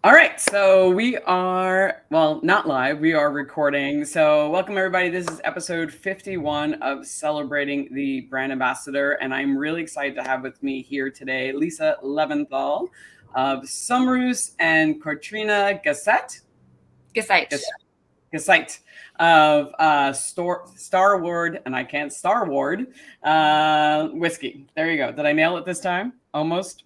All right, so we are, well, not live, we are recording. So, welcome everybody. This is episode 51 of Celebrating the Brand Ambassador, and I'm really excited to have with me here today Lisa Levanthal of Somrus and KOTRYNA Gesat. Gesite. Gesite of Starward, and I can't Starward whiskey. There you go. Did I nail it this time? Almost.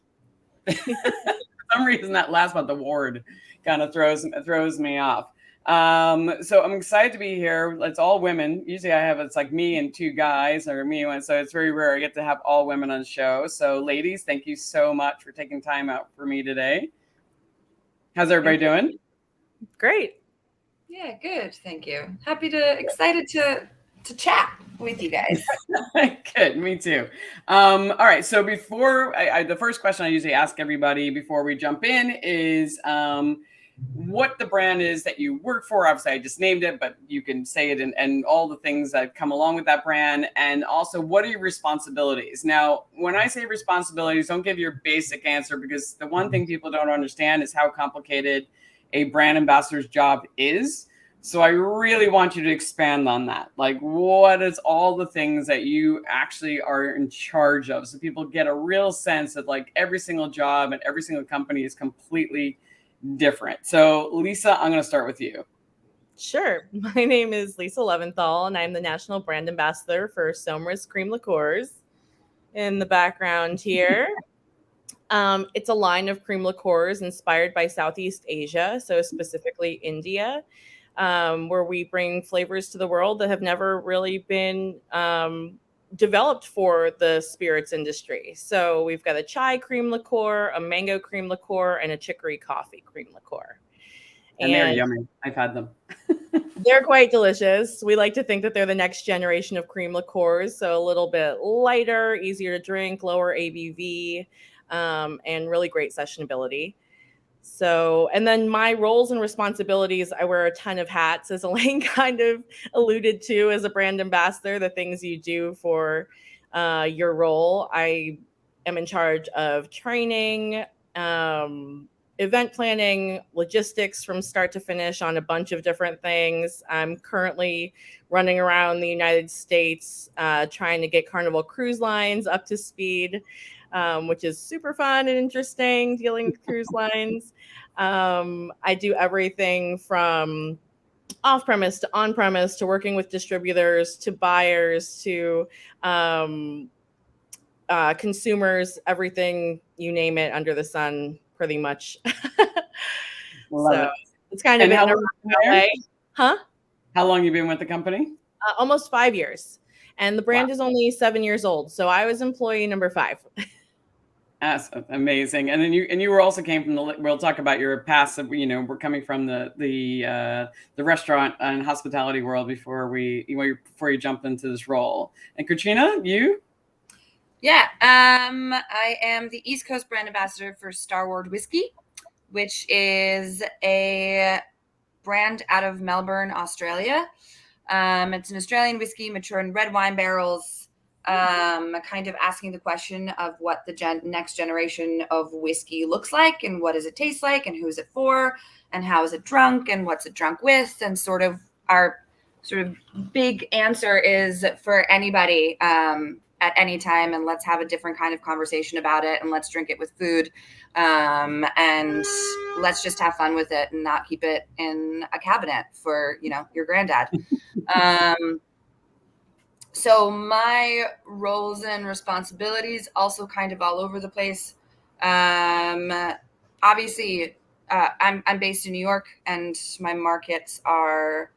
For some reason that last one, the ward, kind of throws me off. So I'm excited to be here. It's all women. Usually it's like me and two guys, or me and so it's very rare I get to have all women on the show. So ladies, thank you so much for taking time out for me today. How's everybody doing? Great. Yeah, good. Thank you. Excited to chat with you guys. Good, me too. All right, so before the first question I usually ask everybody before we jump in is what the brand is that you work for. Obviously, I just named it, but you can say it and all the things that come along with that brand. And also, what are your responsibilities? Now, when I say responsibilities, don't give your basic answer, because the one thing people don't understand is how complicated a brand ambassador's job is. So I really want you to expand on that. Like, what is all the things that you actually are in charge of, so people get a real sense that like every single job and every single company is completely different. So Lisa, I'm going to start with you. Sure. My name is Lisa Levanthal, and I'm the National Brand Ambassador for Somrus Cream Liqueurs. In the background here, it's a line of cream liqueurs inspired by Southeast Asia, so specifically India, where we bring flavors to the world that have never really been developed for the spirits industry. So we've got a chai cream liqueur, a mango cream liqueur, and a chicory coffee cream liqueur. And they're yummy. I've had them. They're quite delicious. We like to think that they're the next generation of cream liqueurs. So a little bit lighter, easier to drink, lower ABV, and really great sessionability. So, and then my roles and responsibilities, I wear a ton of hats, as Elaine kind of alluded to, as a brand ambassador, the things you do for your role. I am in charge of training, event planning, logistics from start to finish on a bunch of different things. I'm currently running around the United States trying to get Carnival Cruise Lines up to speed, which is super fun and interesting, dealing with cruise lines. I do everything from off-premise to on-premise to working with distributors to buyers to consumers, everything, you name it under the sun, pretty much. So it's kind of And in a way. Huh? How long you been with the company? Almost 5 years. And the brand is only 7 years old. So I was employee number 5. That's amazing. And then you were also came from we'll talk about your past. We're coming from the restaurant and hospitality world before you jumped into this role. And KOTRYNA, you? Yeah, I am the East Coast brand ambassador for Starward Whisky, which is a brand out of Melbourne, Australia. It's an Australian whiskey matured in red wine barrels, kind of asking the question of what the next generation of whiskey looks like, and what does it taste like, and who is it for, and how is it drunk, and what's it drunk with, and sort of our sort of big answer is for anybody at any time, and let's have a different kind of conversation about it, and let's drink it with food, and let's just have fun with it and not keep it in a cabinet for your granddad. So my roles and responsibilities also kind of all over the place. Obviously, I'm based in New York, and my markets are,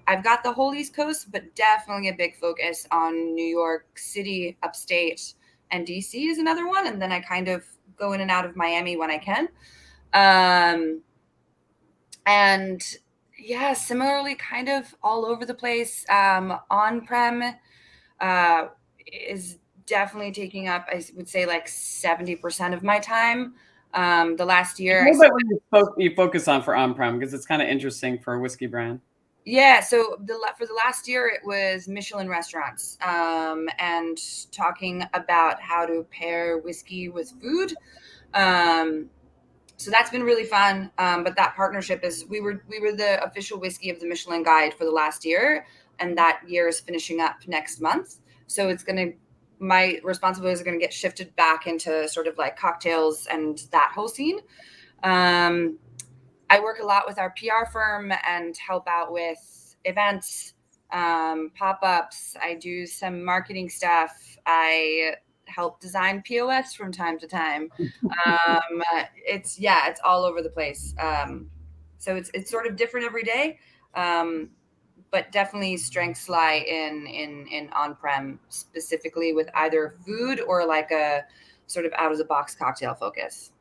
I've got the whole East Coast, but definitely a big focus on New York City, upstate, and DC is another one. And then I kind of go in and out of Miami when I can. And yeah, similarly, kind of all over the place. On-prem is definitely taking up, I would say, like 70% of my time. The last year, you focus on for on-prem, because it's kind of interesting for a whiskey brand. Yeah, so for the last year, it was Michelin restaurants, and talking about how to pair whiskey with food. So that's been really fun. But that partnership is, we were the official whiskey of the Michelin Guide for the last year, and that year is finishing up next month. So it's my responsibilities are going to get shifted back into sort of like cocktails and that whole scene. I work a lot with our PR firm and help out with events, pop-ups. I do some marketing stuff. I help design POS from time to time. It's all over the place. So it's sort of different every day. But definitely strengths lie in on-prem, specifically with either food or like a sort of out of the box cocktail focus.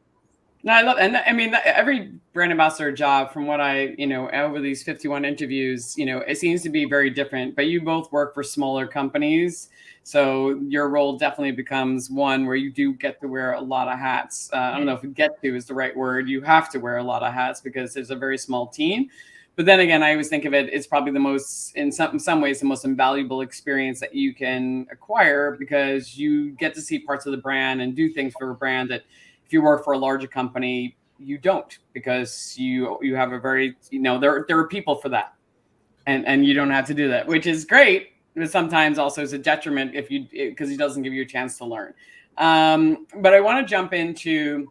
No, I love, and I mean, every brand ambassador job, from what I, over these 51 interviews, it seems to be very different, but you both work for smaller companies. So your role definitely becomes one where you do get to wear a lot of hats. I don't know if "get to" is the right word. You have to wear a lot of hats because there's a very small team. But then again, I always think of it's probably the most, in some ways, the most invaluable experience that you can acquire, because you get to see parts of the brand and do things for a brand that, if you work for a larger company, you don't, because you have a very, there are people for that, and you don't have to do that, which is great, but sometimes also is a detriment because it doesn't give you a chance to learn. But I want to jump into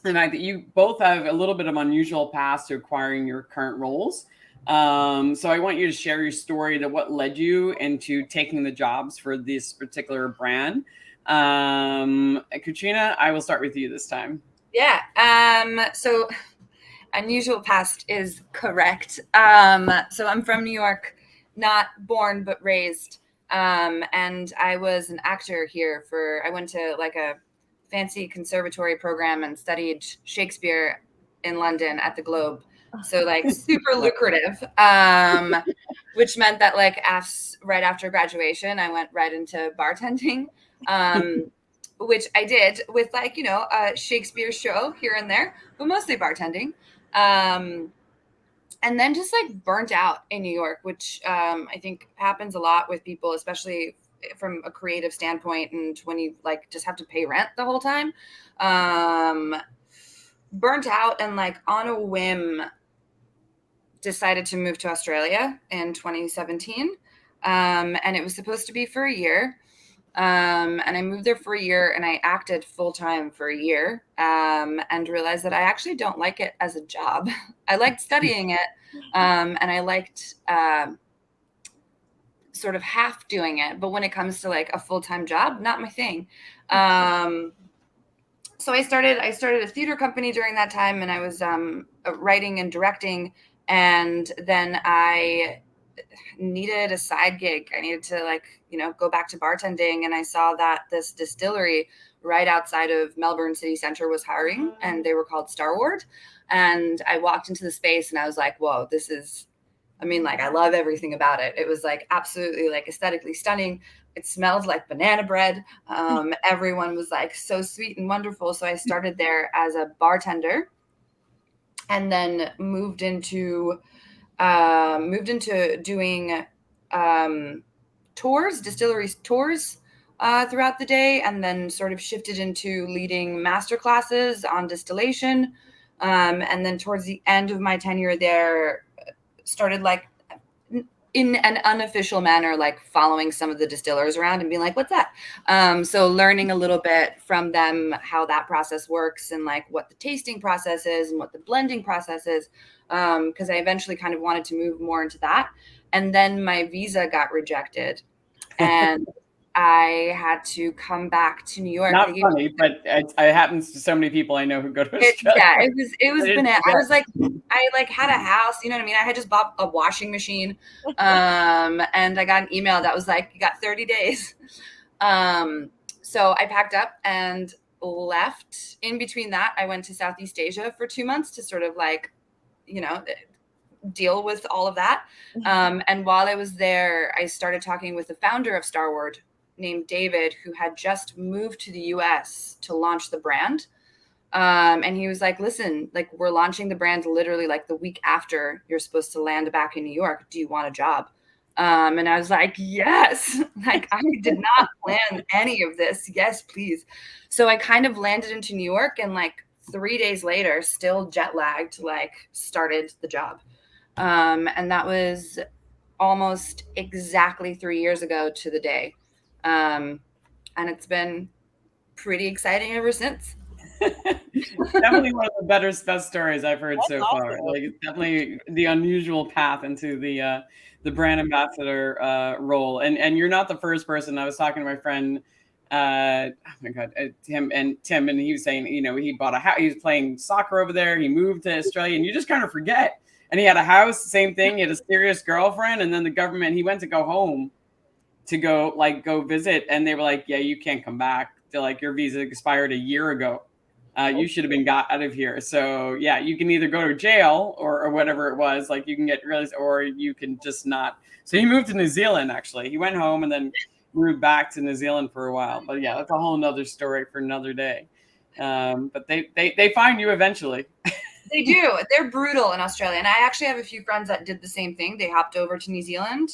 the fact that you both have a little bit of unusual past to acquiring your current roles. So I want you to share your story to what led you into taking the jobs for this particular brand. KOTRYNA, I will start with you this time. Yeah. So unusual past is correct. So I'm from New York, not born but raised. And I was an actor here I went to like a fancy conservatory program and studied Shakespeare in London at the Globe. So like super lucrative, which meant that like right after graduation, I went right into bartending. Which I did with like, a Shakespeare show here and there, but mostly bartending. And then just like burnt out in New York, which I think happens a lot with people, especially from a creative standpoint. And when you like just have to pay rent the whole time, burnt out, and like on a whim decided to move to Australia in 2017. And it was supposed to be for a year. And I moved there for a year, and I acted full-time for a year, and realized that I actually don't like it as a job. I liked studying it, and I liked sort of half doing it, but when it comes to like a full-time job, not my thing. So I started a theater company during that time, and I was writing and directing, and then I needed a side gig. I needed to go back to bartending, and I saw that this distillery right outside of Melbourne city center was hiring, and they were called Starward. And I walked into the space and I was like, whoa, I love everything about it. It was like absolutely like aesthetically stunning. It smelled like banana bread. Everyone was like so sweet and wonderful. So I started there as a bartender, and then moved into doing distilleries tours throughout the day, and then sort of shifted into leading master classes on distillation. And then towards the end of my tenure there, started like in an unofficial manner, like following some of the distillers around and being like, what's that? So learning a little bit from them, how that process works, and like what the tasting process is and what the blending process is. Because I eventually kind of wanted to move more into that. And then my visa got rejected, and I had to come back to New York. Not funny, but it happens to so many people I know who go to Australia. Yeah, it was banana. I was like, I like had a house, you know what I mean? I had just bought a washing machine, and I got an email that was like, you got 30 days. So I packed up and left. In between that, I went to Southeast Asia for 2 months to sort of like, deal with all of that. And while I was there, I started talking with the founder of Starward, named David, who had just moved to the US to launch the brand. And he was like, listen, like we're launching the brand literally like the week after you're supposed to land back in New York. Do you want a job? And I was like, yes, like I did not plan any of this. Yes, please. So I kind of landed into New York and like 3 days later, still jet lagged, like started the job. And that was almost exactly 3 years ago to the day. And it's been pretty exciting ever since. Definitely one of the best stories I've heard That's so far. awesome. Like, it's definitely the unusual path into the brand ambassador role. And you're not the first person. I was talking to my friend, oh my God, Tim, and he was saying, he bought a house. He was playing soccer over there. He moved to Australia, and you just kind of forget. And he had a house, same thing. He had a serious girlfriend, and then the government. He went to go home to go visit, and they were like, "Yeah, you can't come back. They're like, your visa expired a year ago. You should have been got out of here." So yeah, you can either go to jail or whatever it was. Like, you can get released, or you can just not. So he moved to New Zealand. Actually, he went home and then moved back to New Zealand for a while. But yeah, that's a whole nother story for another day. But they find you eventually. They do. They're brutal in Australia. And I actually have a few friends that did the same thing. They hopped over to New Zealand,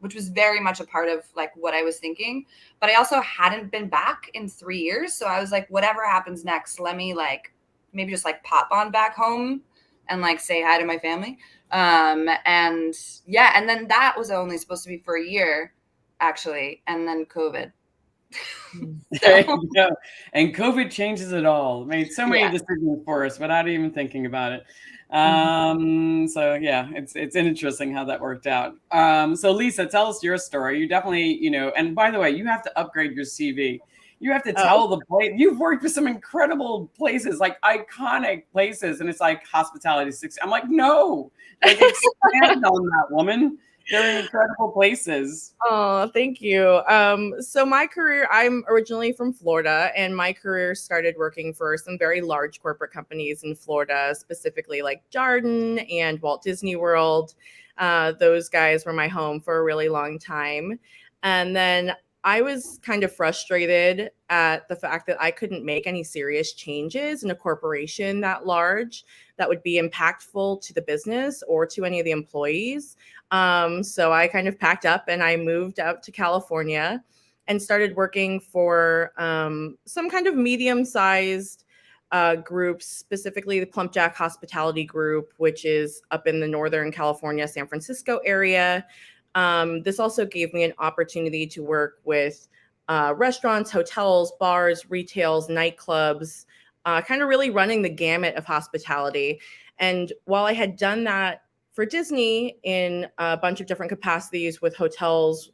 which was very much a part of like what I was thinking. But I also hadn't been back in 3 years. So I was like, whatever happens next, let me like maybe just like pop on back home and like say hi to my family. And yeah, and then that was only supposed to be for a year, actually. And then COVID. There you go. And COVID changes it all. Made so many Yeah. decisions for us without even thinking about it. So yeah, it's interesting how that worked out. So Lisa, tell us your story. You definitely, and by the way, you have to upgrade your CV. You have to tell the place. You've worked with some incredible places, like iconic places, and it's like hospitality 60. I'm like, no, like, expand on that, woman. They're incredible places. Oh, thank you. So my career, I'm originally from Florida, and my career started working for some very large corporate companies in Florida, specifically like Jarden and Walt Disney World. Those guys were my home for a really long time. And then I was kind of frustrated at the fact that I couldn't make any serious changes in a corporation that large that would be impactful to the business or to any of the employees. So I kind of packed up and I moved out to California and started working for some kind of medium-sized groups, specifically the Plump Jack Hospitality Group, which is up in the Northern California, San Francisco area. This also gave me an opportunity to work with restaurants, hotels, bars, retails, nightclubs, kind of really running the gamut of hospitality. And while I had done that for Disney in a bunch of different capacities with hotels,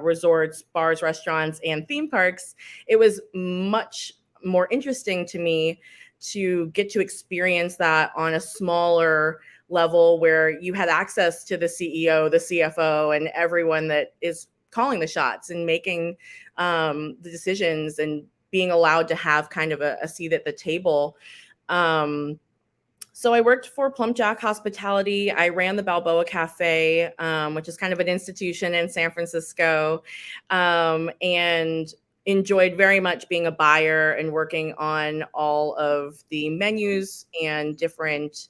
resorts, bars, restaurants, and theme parks, it was much more interesting to me to get to experience that on a smaller level where you had access to the CEO, the CFO, and everyone that is calling the shots and making the decisions and being allowed to have kind of a seat at the table. So I worked for Plump Jack Hospitality. I ran the Balboa Cafe, which is kind of an institution in San Francisco, and enjoyed very much being a buyer and working on all of the menus and different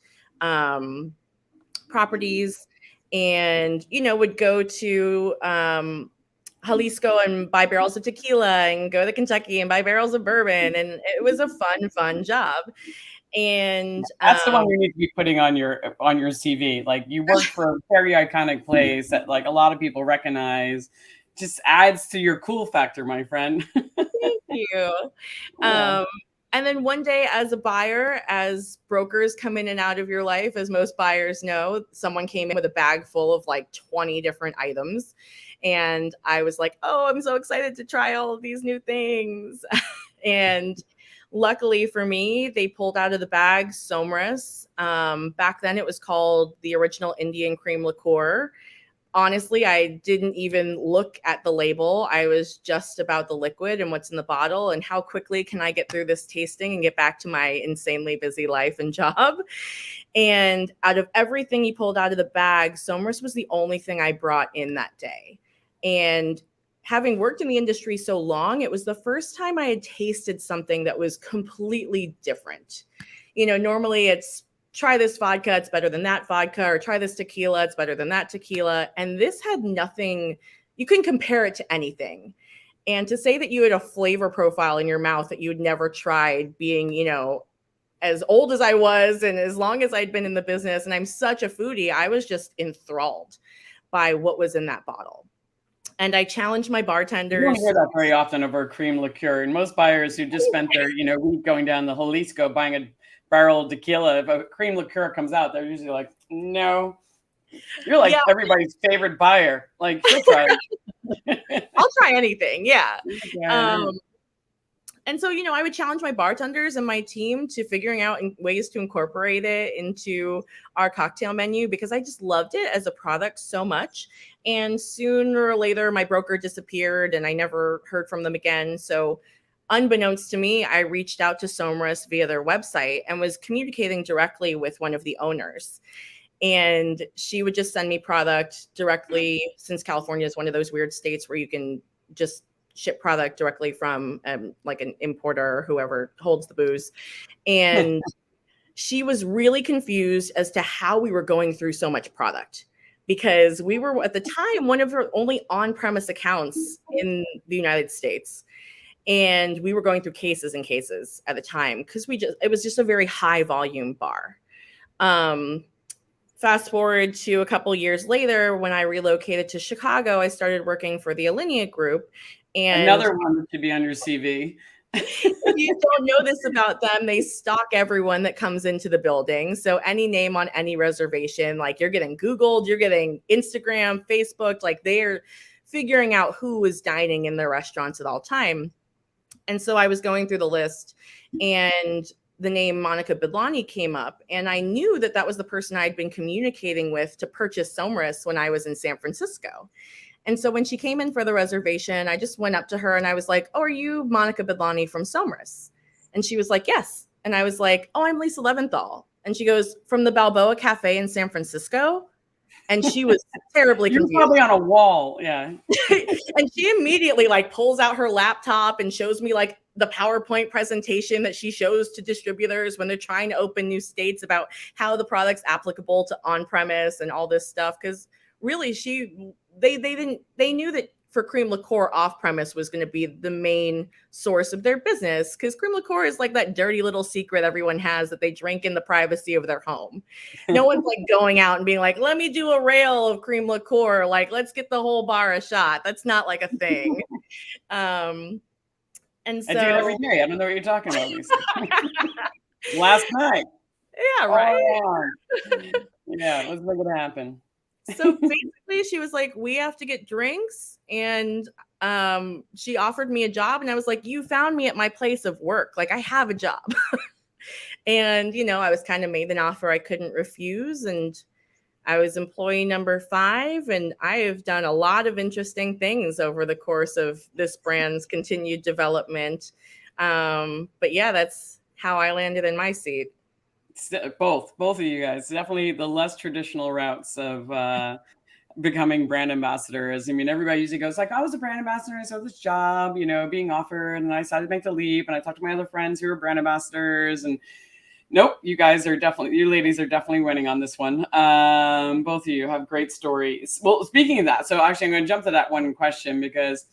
properties, and would go to Jalisco and buy barrels of tequila, and go to Kentucky and buy barrels of bourbon, and it was a fun job. And that's the one you need to be putting on your CV. Like, you work for a very iconic place that like a lot of people recognize. Just adds to your cool factor, my friend. Thank you. Yeah. And then one day, as a buyer, as brokers come in and out of your life, as most buyers know, someone came in with a bag full of like 20 different items. And I was like, oh, I'm so excited to try all of these new things. And luckily for me, they pulled out of the bag Somrus. Back then, it was called the original Indian Cream Liqueur. Honestly, I didn't even look at the label. I was just about the liquid and what's in the bottle and how quickly can I get through this tasting and get back to my insanely busy life and job. And out of everything he pulled out of the bag, Somrus was the only thing I brought in that day. And having worked in the industry so long, it was the first time I had tasted something that was completely different. Normally it's try this vodka, it's better than that vodka, or try this tequila, it's better than that tequila. And this had nothing, you couldn't compare it to anything. And to say that you had a flavor profile in your mouth that you had never tried, being, as old as I was and as long as I'd been in the business, and I'm such a foodie, I was just enthralled by what was in that bottle. And I challenged my bartenders. You don't hear that very often over cream liqueur. And most buyers who just spent their, week going down the Jalisco buying a barrel of tequila, if a cream liqueur comes out, they're usually like, no. You're like everybody's favorite buyer. Like, she'll try it. I'll try anything. Yeah. Yeah. And so, I would challenge my bartenders and my team to figuring out ways to incorporate it into our cocktail menu because I just loved it as a product so much. And sooner or later, my broker disappeared and I never heard from them again. So unbeknownst to me, I reached out to Somrus via their website and was communicating directly with one of the owners. And she would just send me product directly, since California is one of those weird states where you can just ship product directly from like an importer or whoever holds the booze. And she was really confused as to how we were going through so much product because we were at the time one of her only on-premise accounts in the United States. And we were going through cases and cases at the time because it was just a very high volume bar. Fast forward to a couple years later, when I relocated to Chicago, I started working for the Alinea Group. And another one that should be on your CV. If you don't know this about them, they stalk everyone that comes into the building. So any name on any reservation, like you're getting Googled, you're getting Instagram, Facebook, like they're figuring out who is dining in their restaurants at all time. And so I was going through the list and the name Monica Bidlani came up. And I knew that that was the person I'd been communicating with to purchase Somrus when I was in San Francisco. And so when she came in for the reservation, I just went up to her and I was like, oh, are you Monica Bidlani from Somrus? And she was like, yes. And I was like, oh, I'm Lisa Levanthal. And she goes, from the Balboa Cafe in San Francisco? And she was terribly confused. You're probably on a wall. Yeah. And she immediately like pulls out her laptop and shows me like the PowerPoint presentation that she shows to distributors when they're trying to open new states about how the product's applicable to on-premise and all this stuff. Because really they knew that for cream liqueur off-premise was going to be the main source of their business because cream liqueur is like that dirty little secret everyone has that they drink in the privacy of their home. No one's like going out and being like, let me do a rail of cream liqueur. Like, let's get the whole bar a shot. That's not like a thing. And so I do it every day. I don't know what you're talking about, Lisa. Last night. Yeah, right. Yeah, let's make it happen. So basically she was like, we have to get drinks. And she offered me a job. And I was like, you found me at my place of work. Like I have a job. And, I was kind of made an offer I couldn't refuse. And I was employee number 5. And I have done a lot of interesting things over the course of this brand's continued development. But yeah, that's how I landed in my seat. Both of you guys, definitely the less traditional routes of becoming brand ambassadors. I mean, everybody usually goes like, I was a brand ambassador, I saw this job, being offered, and I decided to make the leap. And I talked to my other friends who were brand ambassadors, and nope, you ladies are definitely winning on this one. Both of you have great stories. Well, speaking of that, so actually I'm going to jump to that one question because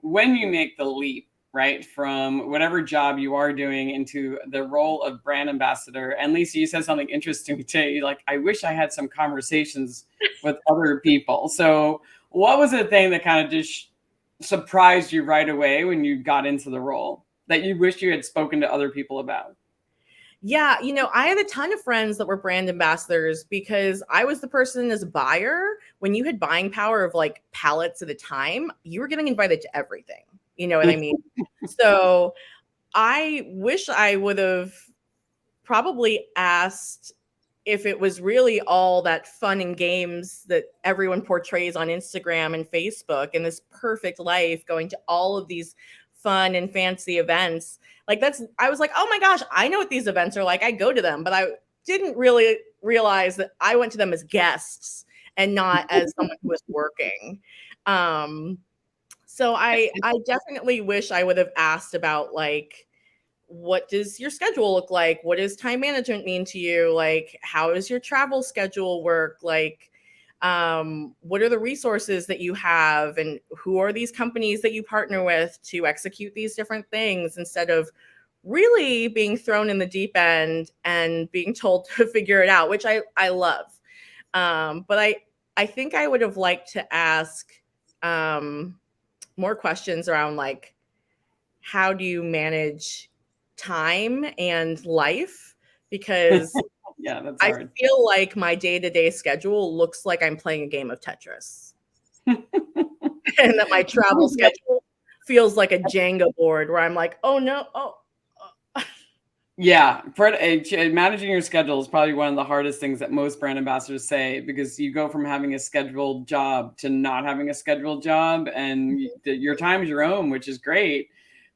when you make the leap, right, from whatever job you are doing into the role of brand ambassador. And Lisa, you said something interesting today. Like, I wish I had some conversations with other people. So what was the thing that kind of just surprised you right away when you got into the role that you wish you had spoken to other people about? Yeah, I had a ton of friends that were brand ambassadors because I was the person as a buyer. When you had buying power of like pallets at a time, you were getting invited to everything. You know what I mean? So I wish I would have probably asked if it was really all that fun and games that everyone portrays on Instagram and Facebook and this perfect life, going to all of these fun and fancy events. Like I was like, oh my gosh, I know what these events are like. I go to them, but I didn't really realize that I went to them as guests and not as someone who was working. So I definitely wish I would have asked about like, what does your schedule look like? What does time management mean to you? Like, how does your travel schedule work? Like, what are the resources that you have? And who are these companies that you partner with to execute these different things instead of really being thrown in the deep end and being told to figure it out, which I love. But I think I would have liked to ask more questions around like, how do you manage time and life? Because Yeah, that's I hard. feel like my day-to-day schedule looks like I'm playing a game of Tetris. And that my travel schedule feels like a Jenga board where I'm like, oh no, Yeah, managing your schedule is probably one of the hardest things that most brand ambassadors say, because you go from having a scheduled job to not having a scheduled job, and your time is your own, which is great.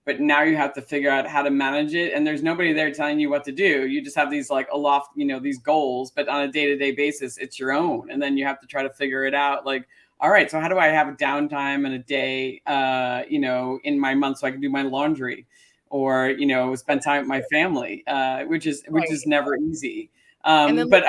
But now you have to figure out how to manage it, and there's nobody there telling you what to do. You just have these like aloft, these goals, but on a day-to-day basis, it's your own, and then you have to try to figure it out. Like, all right, so how do I have a downtime and a day, in my month so I can do my laundry? Or spend time with my family, which is never easy. And then, but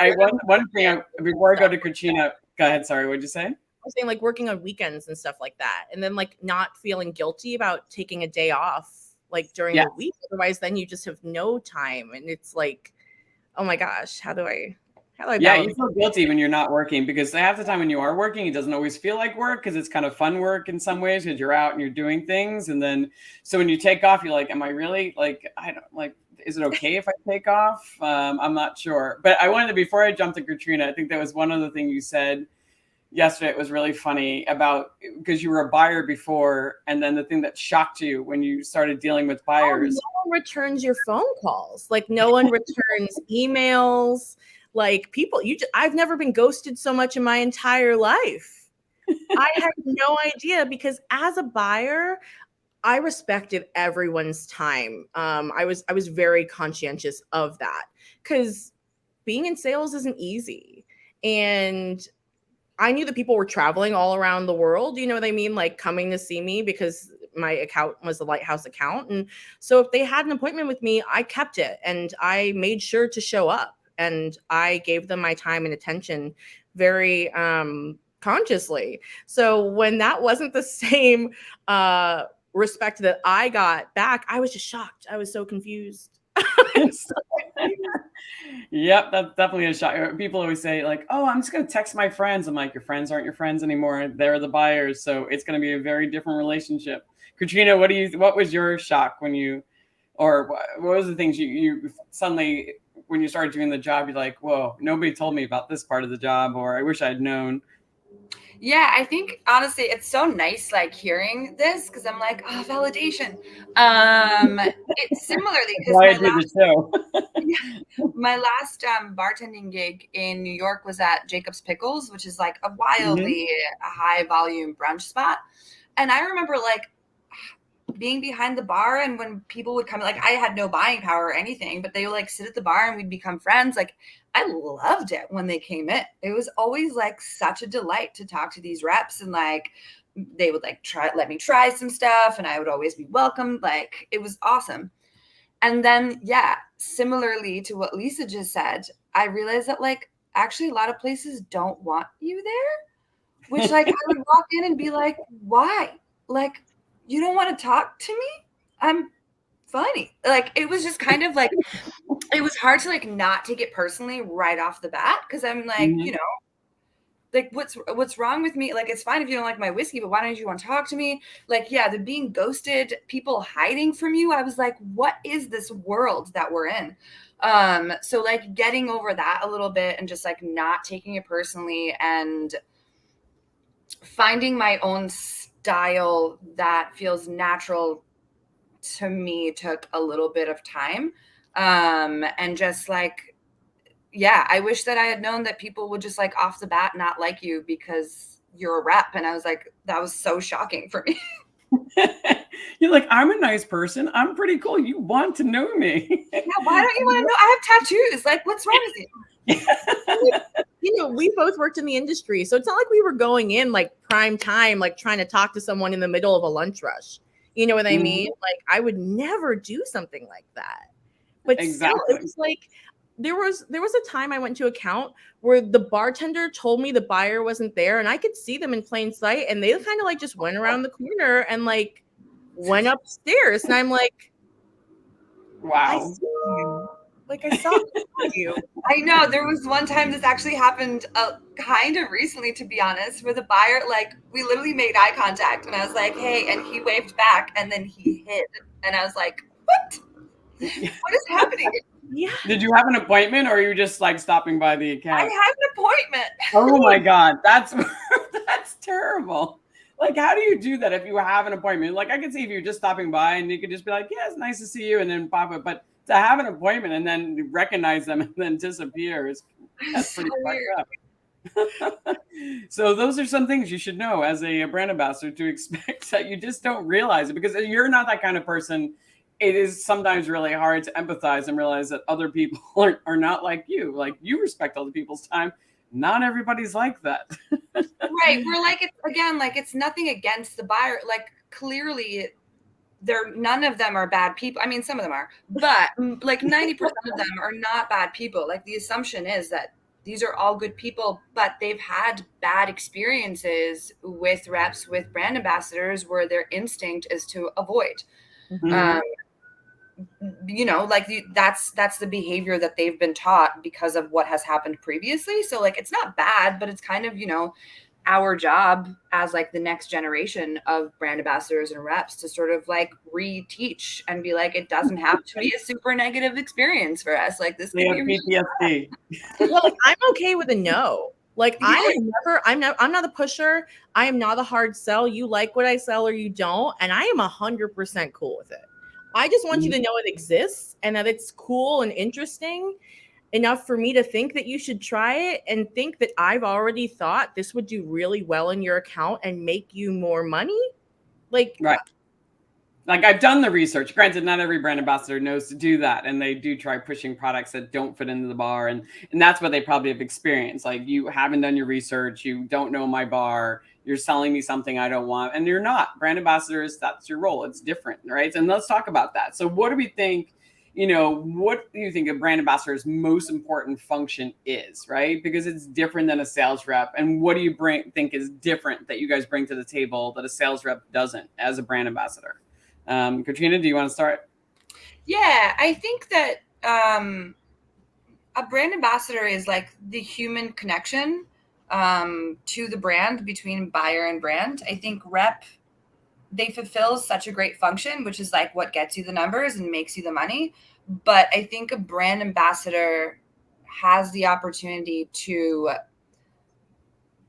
one thing before I go to KOTRYNA, go ahead. Sorry, what'd you say? I was saying like working on weekends and stuff like that, and then like not feeling guilty about taking a day off like during the week. Otherwise, then you just have no time, and it's like, oh my gosh, how do I? Yeah, you feel guilty when you're not working, because half the time when you are working, it doesn't always feel like work, because it's kind of fun work in some ways, because you're out and you're doing things. And then, so when you take off, you're like, am I really is it okay if I take off? I'm not sure. But I wanted to, before I jump to KOTRYNA, I think that was one other thing you said yesterday. It was really funny about, because you were a buyer before, and then the thing that shocked you when you started dealing with buyers. No one returns your phone calls. Like no one returns emails. Like people, I've never been ghosted so much in my entire life. I had no idea, because as a buyer, I respected everyone's time. I was very conscientious of that, because being in sales isn't easy. And I knew that people were traveling all around the world, you know what I mean? Like coming to see me, because my account was the Lighthouse account. And so if they had an appointment with me, I kept it, and I made sure to show up, and I gave them my time and attention very consciously. So when that wasn't the same respect that I got back, I was just shocked. I was so confused. Yep, that's definitely a shock. People always say like, oh, I'm just going to text my friends. I'm like, your friends aren't your friends anymore. They're the buyers. So it's going to be a very different relationship. KOTRYNA, what was your shock when you, or what was the things you suddenly, when you started doing the job, you're like, whoa, nobody told me about this part of the job, or I wish I'd known? Yeah, I think honestly, it's so nice like hearing this, because I'm like, oh, validation. It's similarly because my last bartending gig in New York was at Jacob's Pickles, which is like a wildly high volume brunch spot. And I remember like being behind the bar, and when people would come, like I had no buying power or anything, but they would like sit at the bar and we'd become friends. Like I loved it when they came in. It was always like such a delight to talk to these reps, and like they would like let me try some stuff, and I would always be welcomed. Like it was awesome. And then, yeah, similarly to what Lisa just said, I realized that like actually a lot of places don't want you there, which like I would walk in and be like, why? Like, you don't want to talk to me? I'm funny. Like, it was just kind of like, it was hard to like not take it personally right off the bat, because I'm like, like what's wrong with me? Like, it's fine if you don't like my whiskey, but why don't you want to talk to me? Like, yeah, the being ghosted, people hiding from you. I was like, what is this world that we're in? So like getting over that a little bit and just like not taking it personally and finding my own style that feels natural to me took a little bit of time. And just like, yeah, I wish that I had known that people would just like off the bat not like you because you're a rep. And I was like, that was so shocking for me. You're like, I'm a nice person. I'm pretty cool. You want to know me. Yeah, why don't you want to know? I have tattoos. Like, what's wrong with you? We both worked in the industry, so it's not like we were going in like prime time, like trying to talk to someone in the middle of a lunch rush. You know what I mean? Like, I would never do something like that. But still, it was like there was a time I went to account where the bartender told me the buyer wasn't there, and I could see them in plain sight, and they kind of like just went around the corner and like went upstairs, and I'm like, I Wow. saw you. Like I saw you. I know there was one time this actually happened kind of recently, to be honest, where the buyer, like, we literally made eye contact and I was like, hey, and he waved back and then he hid. And I was like, what? What is happening? Yeah. Did you have an appointment, or are you just like stopping by the I account? had an appointment. Oh my God, that's terrible. Like, how do you do that if you have an appointment? Like, I could see if you're just stopping by and you could just be like, yeah, it's nice to see you, and then pop it. But to have an appointment and then recognize them and then disappear that's So pretty weird. fucked up. So those are some things you should know as a brand ambassador to expect, that you just don't realize it, because you're not that kind of person. It is sometimes really hard to empathize and realize that other people are not like you. Like, you respect other people's time. Not everybody's like that. Right. We're like, it's again, like, it's nothing against the buyer. Like, clearly none of them are bad people. I mean, some of them are, but like 90% of them are not bad people. Like, the assumption is that these are all good people, but they've had bad experiences with reps, with brand ambassadors, where their instinct is to avoid. Mhm. You know, like, that's the behavior that they've been taught because of what has happened previously. So, like, it's not bad, but it's kind of, you know, our job as like the next generation of brand ambassadors and reps to sort of like reteach and be like, it doesn't have to be a super negative experience for us. Like, this They could have be PTSD. Well, like, I'm okay with a no. Like, I'm not a pusher. I am not a hard sell. You like what I sell or you don't. And I am 100% cool with it. I just want you to know it exists and that it's cool and interesting enough for me to think that you should try it, and think that I've already thought this would do really well in your account and make you more money. Like, Right. Like, I've done the research. Granted, not every brand ambassador knows to do that, and they do try pushing products that don't fit into the bar, and that's what they probably have experienced. Like, you haven't done your research, you don't know my bar, you're selling me something I don't want, and you're not. Brand ambassadors, that's your role. It's different, right? And let's talk about that. So, what do we think? What do you think a brand ambassador's most important function is, right? Because it's different than a sales rep. And what do you think is different that you guys bring to the table that a sales rep doesn't as a brand ambassador? KOTRYNA, do you want to start? Yeah, I think that a brand ambassador is like the human connection to the brand, between buyer and brand. I think rep, they fulfill such a great function, which is like what gets you the numbers and makes you the money. But I think a brand ambassador has the opportunity to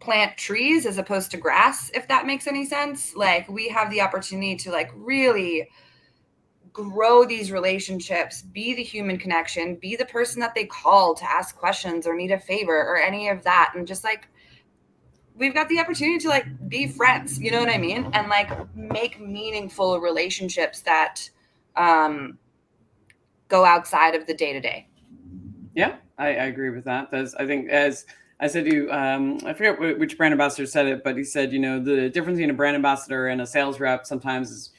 plant trees as opposed to grass, if that makes any sense. Like, we have the opportunity to like really grow these relationships, be the human connection, be the person that they call to ask questions or need a favor or any of that. And just like, we've got the opportunity to like be friends, you know what I mean? And like make meaningful relationships that go outside of the day to day. Yeah, I agree with that. I think, as I said to you, I forget which brand ambassador said it, but he said, the difference between a brand ambassador and a sales rep sometimes is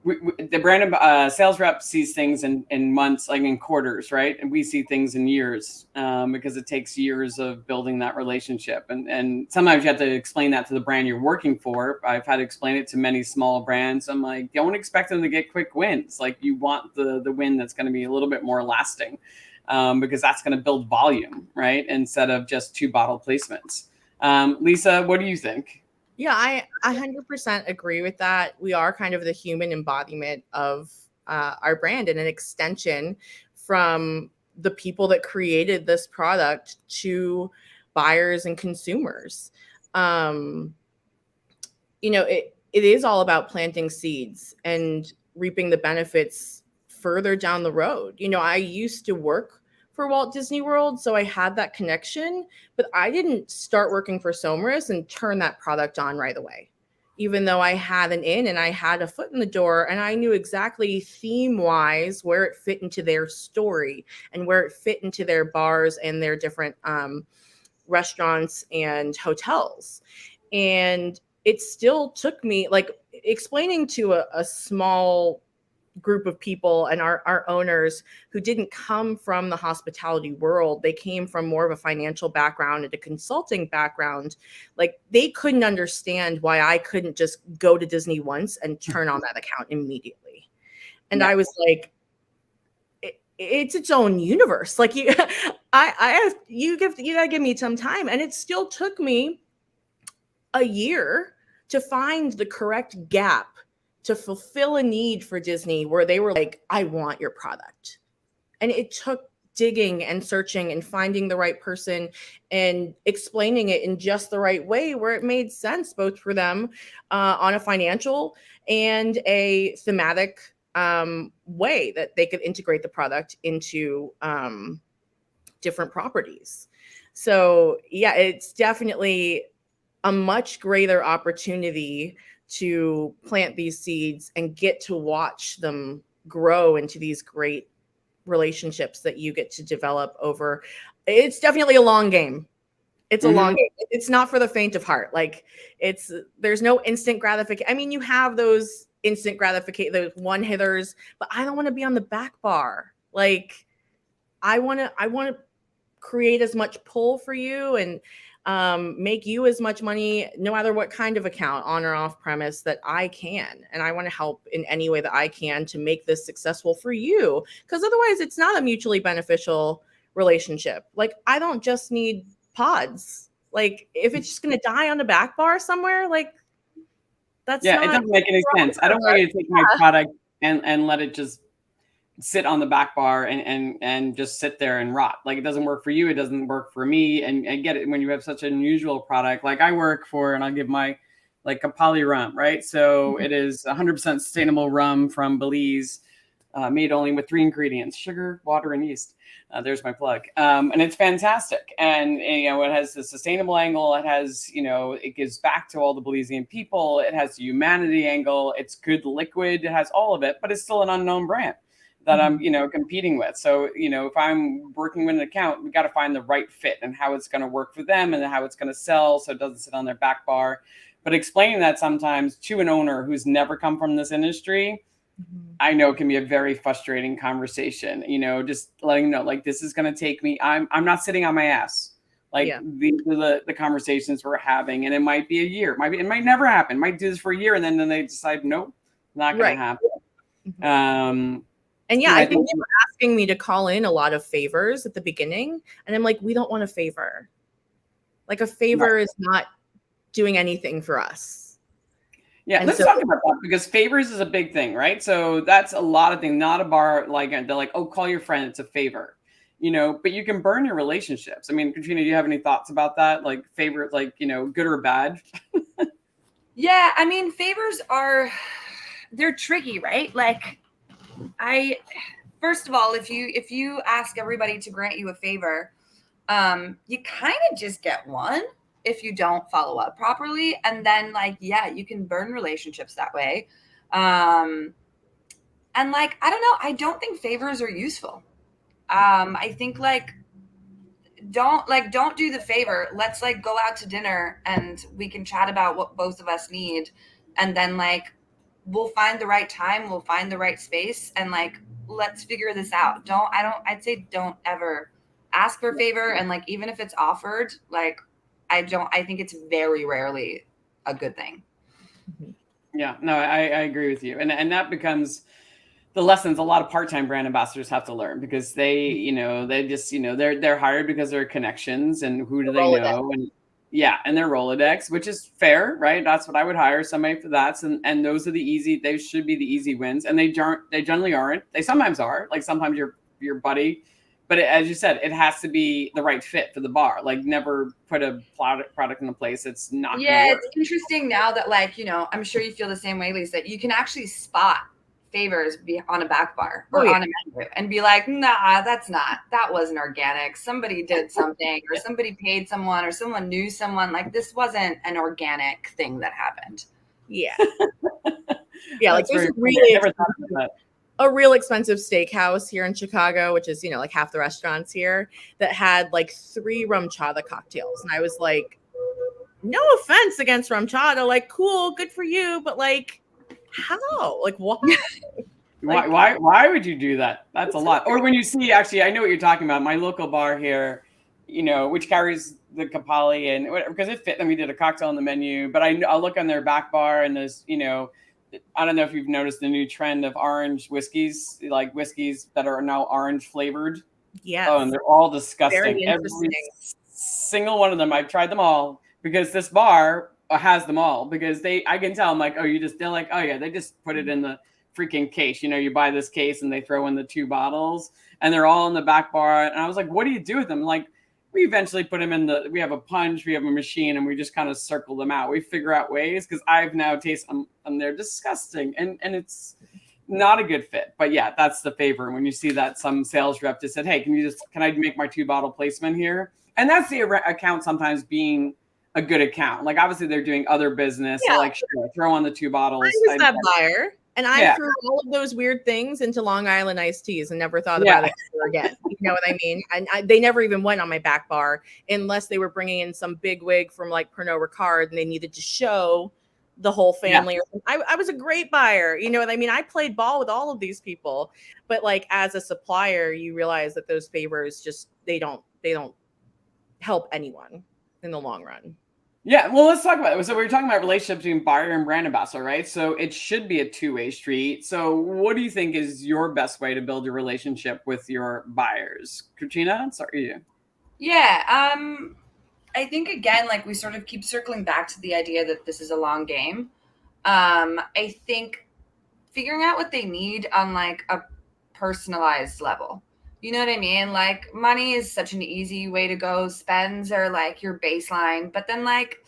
the brand sales rep sees things in months, like in quarters, right? And we see things in years, because it takes years of building that relationship. And sometimes you have to explain that to the brand you're working for. I've had to explain it to many small brands. I'm like, don't expect them to get quick wins. Like, you want the win that's going to be a little bit more lasting, because that's going to build volume, right? Instead of just 2 bottle placements. Lisa, what do you think? yeah, I 100% agree with that. We are kind of the human embodiment of our brand and an extension from the people that created this product to buyers and consumers. It is all about planting seeds and reaping the benefits further down the road. I used to work for Walt Disney World, so I had that connection, but I didn't start working for Somrus and turn that product on right away. Even though I had an in and I had a foot in the door, and I knew exactly theme-wise where it fit into their story and where it fit into their bars and their different restaurants and hotels. And it still took me, like, explaining to a small group of people and our owners who didn't come from the hospitality world. They came from more of a financial background and a consulting background. Like, they couldn't understand why I couldn't just go to Disney once and turn on that account immediately. And I was like, it's its own universe. Like you, you gotta give me some time. And it still took me a year to find the correct gap to fulfill a need for Disney where they were like, I want your product. And it took digging and searching and finding the right person and explaining it in just the right way where it made sense both for them on a financial and a thematic way that they could integrate the product into different properties. So yeah, it's definitely a much greater opportunity to plant these seeds and get to watch them grow into these great relationships that you get to develop over. It's definitely a long game. It's a long game. It's not for the faint of heart. Like there's no instant gratification. I mean, you have those instant gratification, those one hitters, but I don't want to be on the back bar. Like I want to create as much pull for you and make you as much money, no matter what kind of account, on or off premise, that I can. And I want to help in any way that I can to make this successful for you. Because otherwise it's not a mutually beneficial relationship. Like I don't just need pods. Like if it's just going to die on the back bar somewhere, like that's it doesn't make any sense. I don't want you to take my product and let it just sit on the back bar and just sit there and rot. Like it doesn't work for you. It doesn't work for me. And I get it when you have such an unusual product. Like I work for, and I'll give my like Kapali rum, right? So it is 100% sustainable rum from Belize, made only with 3 ingredients: sugar, water, and yeast. There's my plug. And it's fantastic. And, it has the sustainable angle. It has, it gives back to all the Belizean people. It has the humanity angle. It's good liquid. It has all of it, but it's still an unknown brand that I'm, competing with. So, if I'm working with an account, we got to find the right fit and how it's going to work for them and how it's going to sell so it doesn't sit on their back bar. But explaining that sometimes to an owner who's never come from this industry, I know can be a very frustrating conversation, just letting them know, like, this is going to take me, I'm not sitting on my ass. Like these are the conversations we're having, and it might be a year. It might never happen. Might do this for a year. And then they decide, nope, not going to happen. And I think they were asking me to call in a lot of favors at the beginning. And I'm like, we don't want a favor. Like a favor is not doing anything for us. Yeah, let's talk about that, because favors is a big thing, right? So that's a lot of things, not a bar like they're like, oh, call your friend, it's a favor. But you can burn your relationships. I mean, Katrina, do you have any thoughts about that? Like favors, like, good or bad? Yeah, I mean, favors they're tricky, right? Like first of all, if you ask everybody to grant you a favor, you kind of just get one if you don't follow up properly. And then you can burn relationships that way. And I don't know, I don't think favors are useful. I think don't do the favor. Let's go out to dinner and we can chat about what both of us need. And then we'll find the right time, we'll find the right space, and let's figure this out. I'd say don't ever ask for a favor. And even if it's offered, I think it's very rarely a good thing. Yeah, no, I agree with you. And that becomes the lessons a lot of part-time brand ambassadors have to learn, because they, they just, they're hired because they're connections, and who do they know? And their Rolodex, which is fair, right? That's what I would hire somebody for that. And those are they should be the easy wins. And they generally aren't. They sometimes are. Like sometimes your buddy, but as you said, it has to be the right fit for the bar. Like never put a product in a place that's not. Yeah, it's interesting now that I'm sure you feel the same way, Lisa. You can actually spot favors be on a back bar or on a menu and be like, nah, that wasn't organic. Somebody did something, or somebody paid someone, or someone knew someone. This wasn't an organic thing that happened. Yeah. Yeah. There's a real expensive steakhouse here in Chicago, which is, half the restaurants here, that had 3 rum chata cocktails. And I was like, no offense against rum chata, cool, good for you. But how? Why? Why would you do that? That's a lot. Or when you see, actually, I know what you're talking about. My local bar here, which carries the Kapali, and because it fit, and we did a cocktail on the menu. But I'll look on their back bar, and there's, I don't know if you've noticed the new trend of orange whiskeys, like whiskeys that are now orange flavored. Yes. Oh, and they're all disgusting. Very Every interesting. single one of them. I've tried them all because this bar has them all because I can tell. I'm like, oh, they're like, oh yeah, they just put it in the freaking case. You know, you buy this case and they throw in the 2 bottles and they're all in the back bar. And I was like, what do you do with them? Like, we eventually put them in we have a punch, we have a machine, and we just kind of circle them out. We figure out ways because I've now tasted them and they're disgusting. And it's not a good fit. But yeah, that's the favor. When you see that some sales rep just said, hey, can I make my 2 bottle placement here? And that's the account sometimes being a good account. Like obviously they're doing other business. Yeah. So like, sure, throw on the 2 bottles. I was that buyer. And I threw all of those weird things into Long Island iced teas and never thought about it ever again. You know what I mean? And they never even went on my back bar unless they were bringing in some big wig from like Pernod Ricard and they needed to show the whole family. Yeah. I was a great buyer. You know what I mean? I played ball with all of these people. But like as a supplier, you realize that those favors just they don't help anyone in the long run. Yeah, well, let's talk about it. So we were talking about relationships between buyer and brand ambassador, right? So it should be a 2-way street. So what do you think is your best way to build a relationship with your buyers? KOTRYNA, sorry, you. Yeah, I think again, like we sort of keep circling back to the idea that this is a long game. I think figuring out what they need on like a personalized level. You know what I mean? Like money is such an easy way to go. Spends are like your baseline, but then like,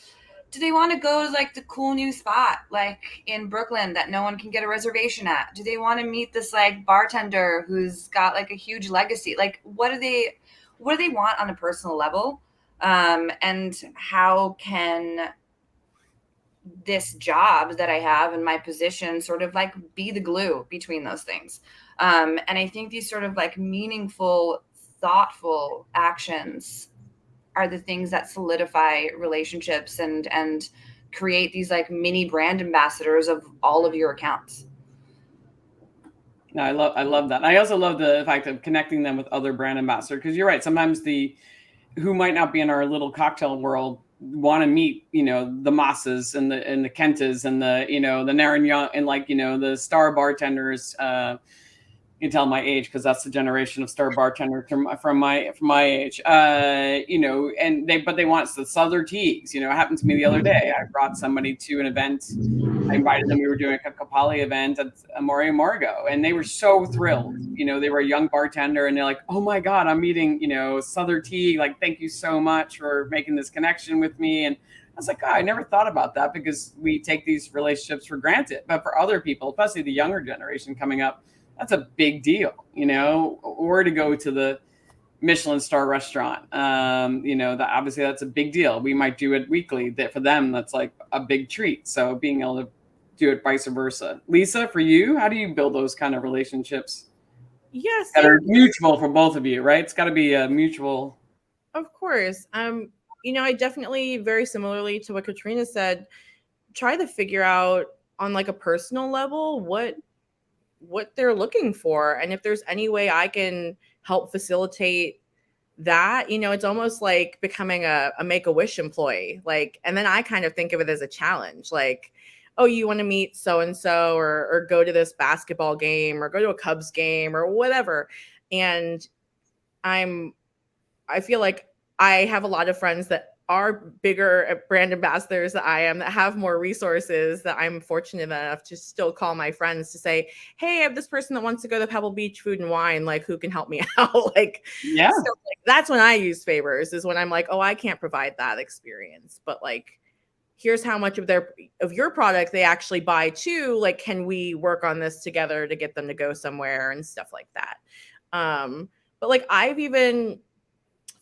do they want to go to like the cool new spot, like in Brooklyn that no one can get a reservation at? Do they want to meet this like bartender who's got like a huge legacy? Like, what do they want on a personal level? And how can this job that I have in my position sort of like be the glue between those things? And I think these sort of like meaningful, thoughtful actions are the things that solidify relationships and create these like mini brand ambassadors of all of your accounts. No, I love that. I also love the fact of connecting them with other brand ambassadors because you're right. Sometimes who might not be in our little cocktail world want to meet, you know, the Mosses and the Kentas and the, you know, the Narignon and like, you know, the star bartenders. You can tell my age because that's the generation of star bartender from my age. You know, but they want the Southern teas. You know, it happened to me the other day. I brought somebody to an event. I invited them. We were doing a Capali event at Amore Margo, and they were so thrilled. You know, they were a young bartender, and they're like, "Oh my God, I'm meeting, you know, Southern tea. Like, thank you so much for making this connection with me." And I was like, oh, I never thought about that because we take these relationships for granted. But for other people, especially the younger generation coming up, that's a big deal, you know, or to go to the Michelin star restaurant. You know, obviously that's a big deal. We might do it weekly. That for them, that's like a big treat. So being able to do it vice versa. Lisa, for you, how do you build those kind of relationships? Yes. That are mutual for both of you, right? It's got to be a mutual. Of course. You know, I definitely, very similarly to what KOTRYNA said, try to figure out on like a personal level what they're looking for. And if there's any way I can help facilitate that, you know, it's almost like becoming a Make-A-Wish employee. Like, and then I kind of think of it as a challenge. Like, oh, you want to meet so-and-so or go to this basketball game or go to a Cubs game or whatever. And I feel like I have a lot of friends that are bigger brand ambassadors than I am, that have more resources, that I'm fortunate enough to still call my friends to say, hey, I have this person that wants to go to Pebble Beach Food and Wine. Like, who can help me out? Like, yeah. So, like, that's when I use favors, is when I'm like, oh, I can't provide that experience, but like, here's how much of your product they actually buy too. Like, can we work on this together to get them to go somewhere and stuff like that? But like, I've even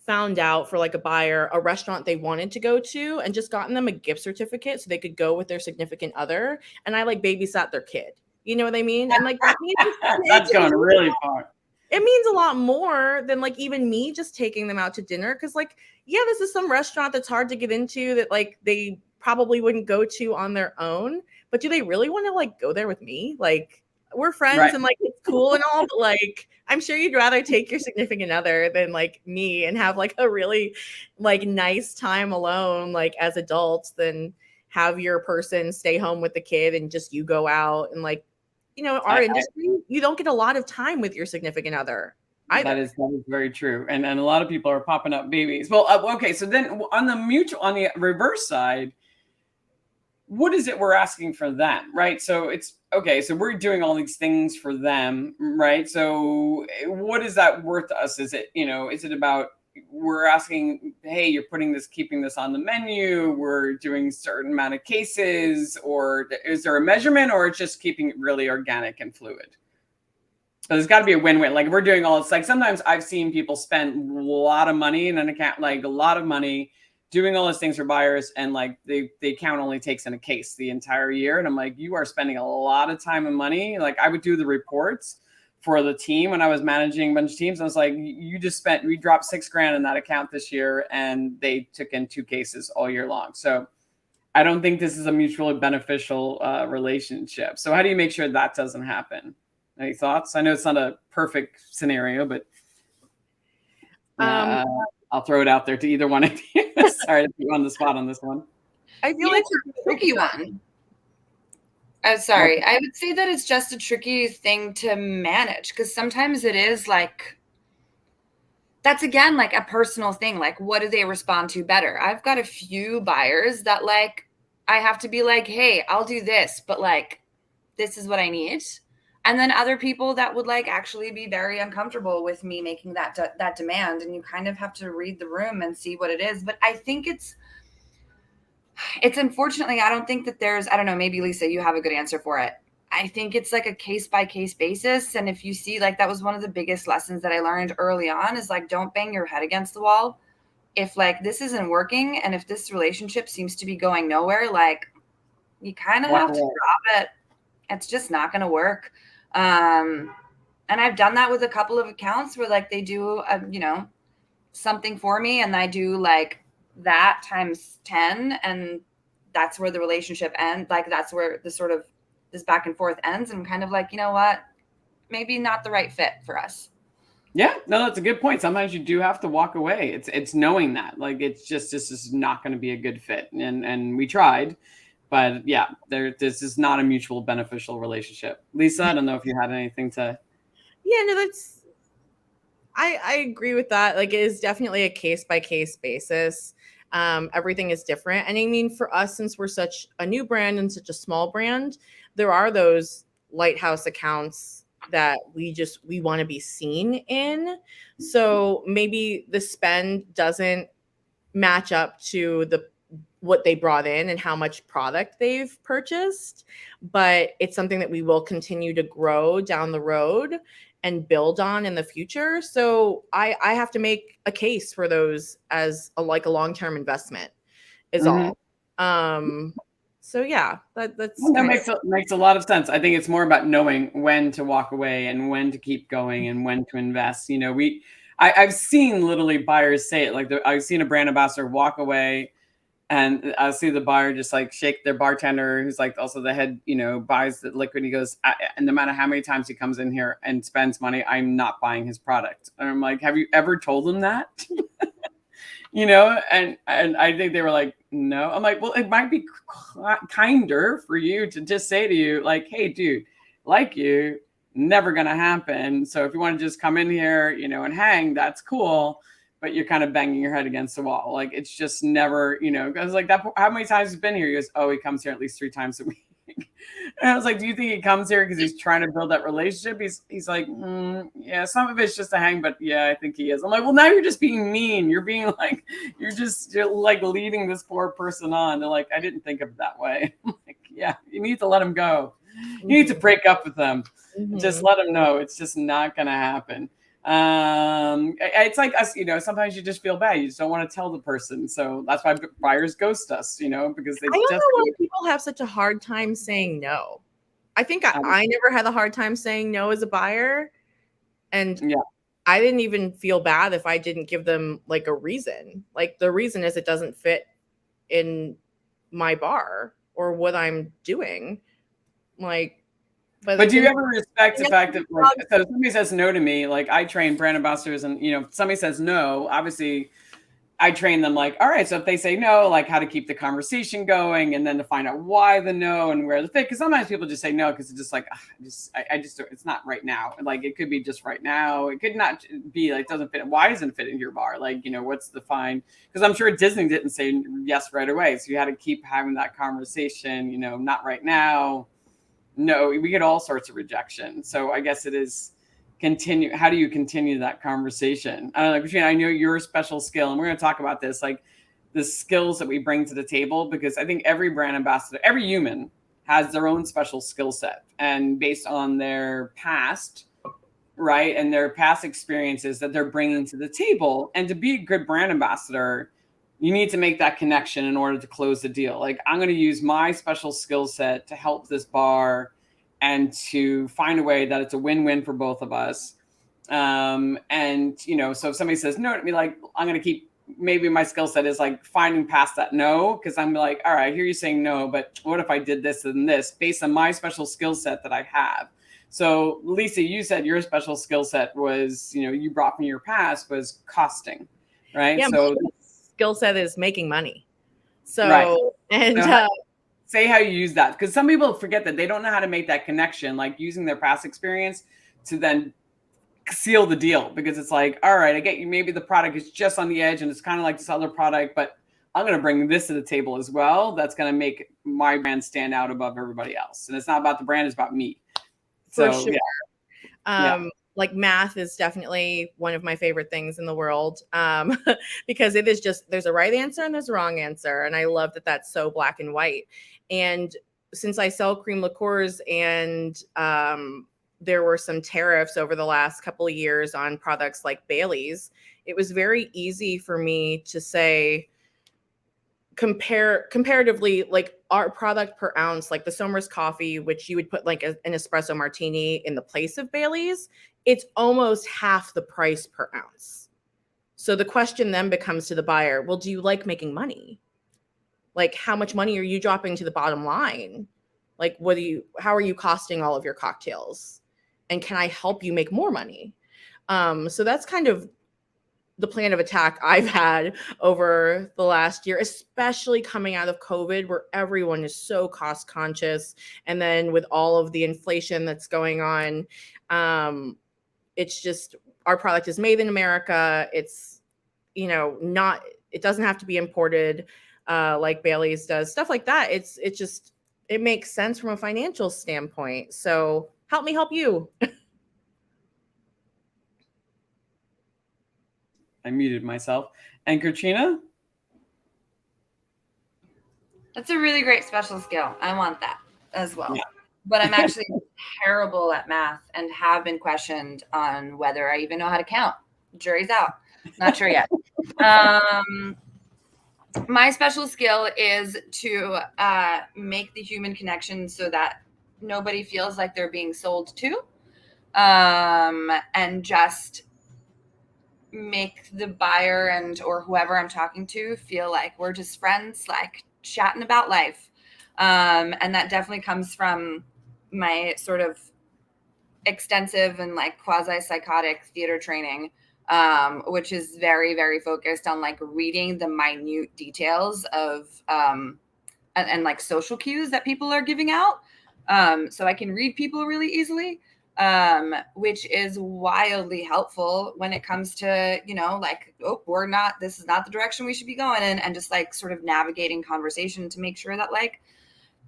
found out for like a buyer, a restaurant they wanted to go to, and just gotten them a gift certificate so they could go with their significant other. And I like babysat their kid. You know what I mean? And like, that means that's going really far. It means a lot more than like even me just taking them out to dinner. Cause like, yeah, this is some restaurant that's hard to get into that like they probably wouldn't go to on their own, but do they really want to like go there with me? Like, we're friends, right, and like it's cool and all, but like I'm sure you'd rather take your significant other than like me and have like a really like nice time alone, like as adults, than have your person stay home with the kid and just you go out and like, our industry, you don't get a lot of time with your significant other either. That is very true. And a lot of people are popping up babies. Well, okay. So then on the reverse side, what is it we're asking for them, right? So it's okay. So we're doing all these things for them, right? So what is that worth to us? Is it about we're asking, hey, you're keeping this on the menu, we're doing certain amount of cases, or is there a measurement, or it's just keeping it really organic and fluid? So there's got to be a win-win. Like if we're doing all this, like sometimes I've seen people spend a lot of money in an account, like a lot of money doing all those things for buyers, and like the account only takes in a case the entire year. And I'm like, you are spending a lot of time and money. Like I would do the reports for the team when I was managing a bunch of teams. I was like, we dropped $6,000 in that account this year, and they took in 2 cases all year long. So I don't think this is a mutually beneficial relationship. So how do you make sure that doesn't happen? Any thoughts? I know it's not a perfect scenario, but I'll throw it out there to either one of you. Sorry to put you on the spot on this one. I feel like it's a tricky one. Sorry. I would say that it's just a tricky thing to manage, because sometimes it is like, that's again like a personal thing. Like, what do they respond to better? I've got a few buyers that like, I have to be like, hey, I'll do this, but like, this is what I need. And then other people that would like actually be very uncomfortable with me making that demand. And you kind of have to read the room and see what it is. But I think it's unfortunately, I don't think that I don't know, maybe Lisa, you have a good answer for it. I think it's like a case by case basis. And if you see, like, that was one of the biggest lessons that I learned early on, is like, don't bang your head against the wall. If like this isn't working, and if this relationship seems to be going nowhere, like you kind of have to drop it. It's just not going to work. And I've done that with a couple of accounts where like they do, something for me, and I do like that times 10, and that's where the relationship ends. Like that's where the sort of this back and forth ends. And I'm kind of like, you know what, maybe not the right fit for us. Yeah, no, that's a good point. Sometimes you do have to walk away. It's knowing that, like, it's just, this is not going to be a good fit. And we tried, but yeah, this is not a mutual beneficial relationship. Lisa, I don't know if you had anything to. Yeah, no, I agree with that. Like, it is definitely a case by case basis. Everything is different. And I mean, for us, since we're such a new brand and such a small brand, there are those lighthouse accounts that we want to be seen in. So maybe the spend doesn't match up to what they brought in and how much product they've purchased, but it's something that we will continue to grow down the road and build on in the future. So I have to make a case for those as a long-term investment is all. So yeah, that makes a lot of sense. I think it's more about knowing when to walk away and when to keep going and when to invest. I've seen literally buyers say it. Like I've seen a brand ambassador walk away, and I see the buyer just like shake their bartender, who's like also the head, buys the liquid. He goes, and no matter how many times he comes in here and spends money, I'm not buying his product. And I'm like, have you ever told him that? And I think they were like, no. I'm like, well, it might be kinder for you to just say to you, like, hey, dude, like you, never going to happen. So if you want to just come in here, and hang, that's cool. But you're kind of banging your head against the wall. Like, it's just never, because like that, how many times he's been here? He goes, oh, he comes here at least 3 times a week. And I was like, do you think he comes here because he's trying to build that relationship? He's like, yeah, some of it's just a hang, but yeah, I think he is. I'm like, well, now you're just being mean. You're being like, you're like leading this poor person on. They're like, I didn't think of it that way. I'm like, yeah, you need to let him go. You need to break up with them. Just let him know it's just not going to happen. It's like us, sometimes you just feel bad. You just don't want to tell the person. So that's why buyers ghost us, because they I don't know why people have such a hard time saying no. I think I never had a hard time saying no as a buyer. And yeah, I didn't even feel bad if I didn't give them like a reason. Like the reason is it doesn't fit in my bar or what I'm doing. Like, but do you ever respect the fact that, like, so if somebody says no to me, like I train brand ambassadors, and somebody says no, obviously I train them like, all right, so if they say no, like how to keep the conversation going, and then to find out why the no and where the fit. Because sometimes people just say no because it's just like, I just, it's not right now. Like it could be just right now. It could not be like, doesn't fit. Why doesn't it fit into your bar? Like, you know, what's the fine? Because I'm sure Disney didn't say yes right away. So you had to keep having that conversation, you know, not right now. No, we get all sorts of rejection. So I guess it is continue. How do you continue that conversation? I don't know, Katrina, I know your special skill, and we're going to talk about this, like the skills that we bring to the table, because I think every brand ambassador, every human has their own special skill set, and based on their past, right, and their past experiences that they're bringing to the table. And to be a good brand ambassador, you need to make that connection in order to close the deal. Like, I'm going to use my special skill set to help this bar and to find a way that it's a win-win for both of us. And, you know, so if somebody says no to me, like, I'm going to keep, maybe my skill set is like finding past that no, because I'm like, all right, I hear you saying no, but what if I did this and this based on my special skill set that I have? So Lisa, you said your special skill set was, you know, you brought from your past was costing, right? Yeah, so skill set is making money. So, right. and so say how you use that, because some people forget that they don't know how to make that connection, like using their past experience to then seal the deal, because it's like, all right, I get you, maybe the product is just on the edge and it's kind of like this other product, but I'm going to bring this to the table as well. That's going to make my brand stand out above everybody else. And it's not about the brand, it's about me. For So sure. yeah. Like math is definitely one of my favorite things in the world, because it is just, there's a right answer and there's a wrong answer. And I love that that's so black and white. And since I sell cream liqueurs, and there were some tariffs over the last couple of years on products like Bailey's, it was very easy for me to say, comparatively, like our product per ounce, like the Somrus coffee, which you would put like an espresso martini in the place of Bailey's, it's almost half the price per ounce. So the question then becomes to the buyer, well, do you like making money? Like, how much money are you dropping to the bottom line? Like, how are you costing all of your cocktails? And can I help you make more money? So that's kind of the plan of attack I've had over the last year, especially coming out of COVID, where everyone is so cost conscious. And then with all of the inflation that's going on, it's just, our product is made in America. It's, you know, it doesn't have to be imported like Bailey's does, stuff like that. It makes sense from a financial standpoint. So help me help you. I muted myself. And Katrina? That's a really great special skill. I want that as well. Yeah. But I'm actually terrible at math and have been questioned on whether I even know how to count. Jury's out. Not sure yet. My special skill is to make the human connection so that nobody feels like they're being sold to, and just make the buyer or whoever I'm talking to feel like we're just friends, like chatting about life. And that definitely comes from my sort of extensive and like quasi-psychotic theater training, which is very, very focused on like reading the minute details of and like social cues that people are giving out. So I can read people really easily, which is wildly helpful when it comes to, you know, like, oh, this is not the direction we should be going in, and just like sort of navigating conversation to make sure that like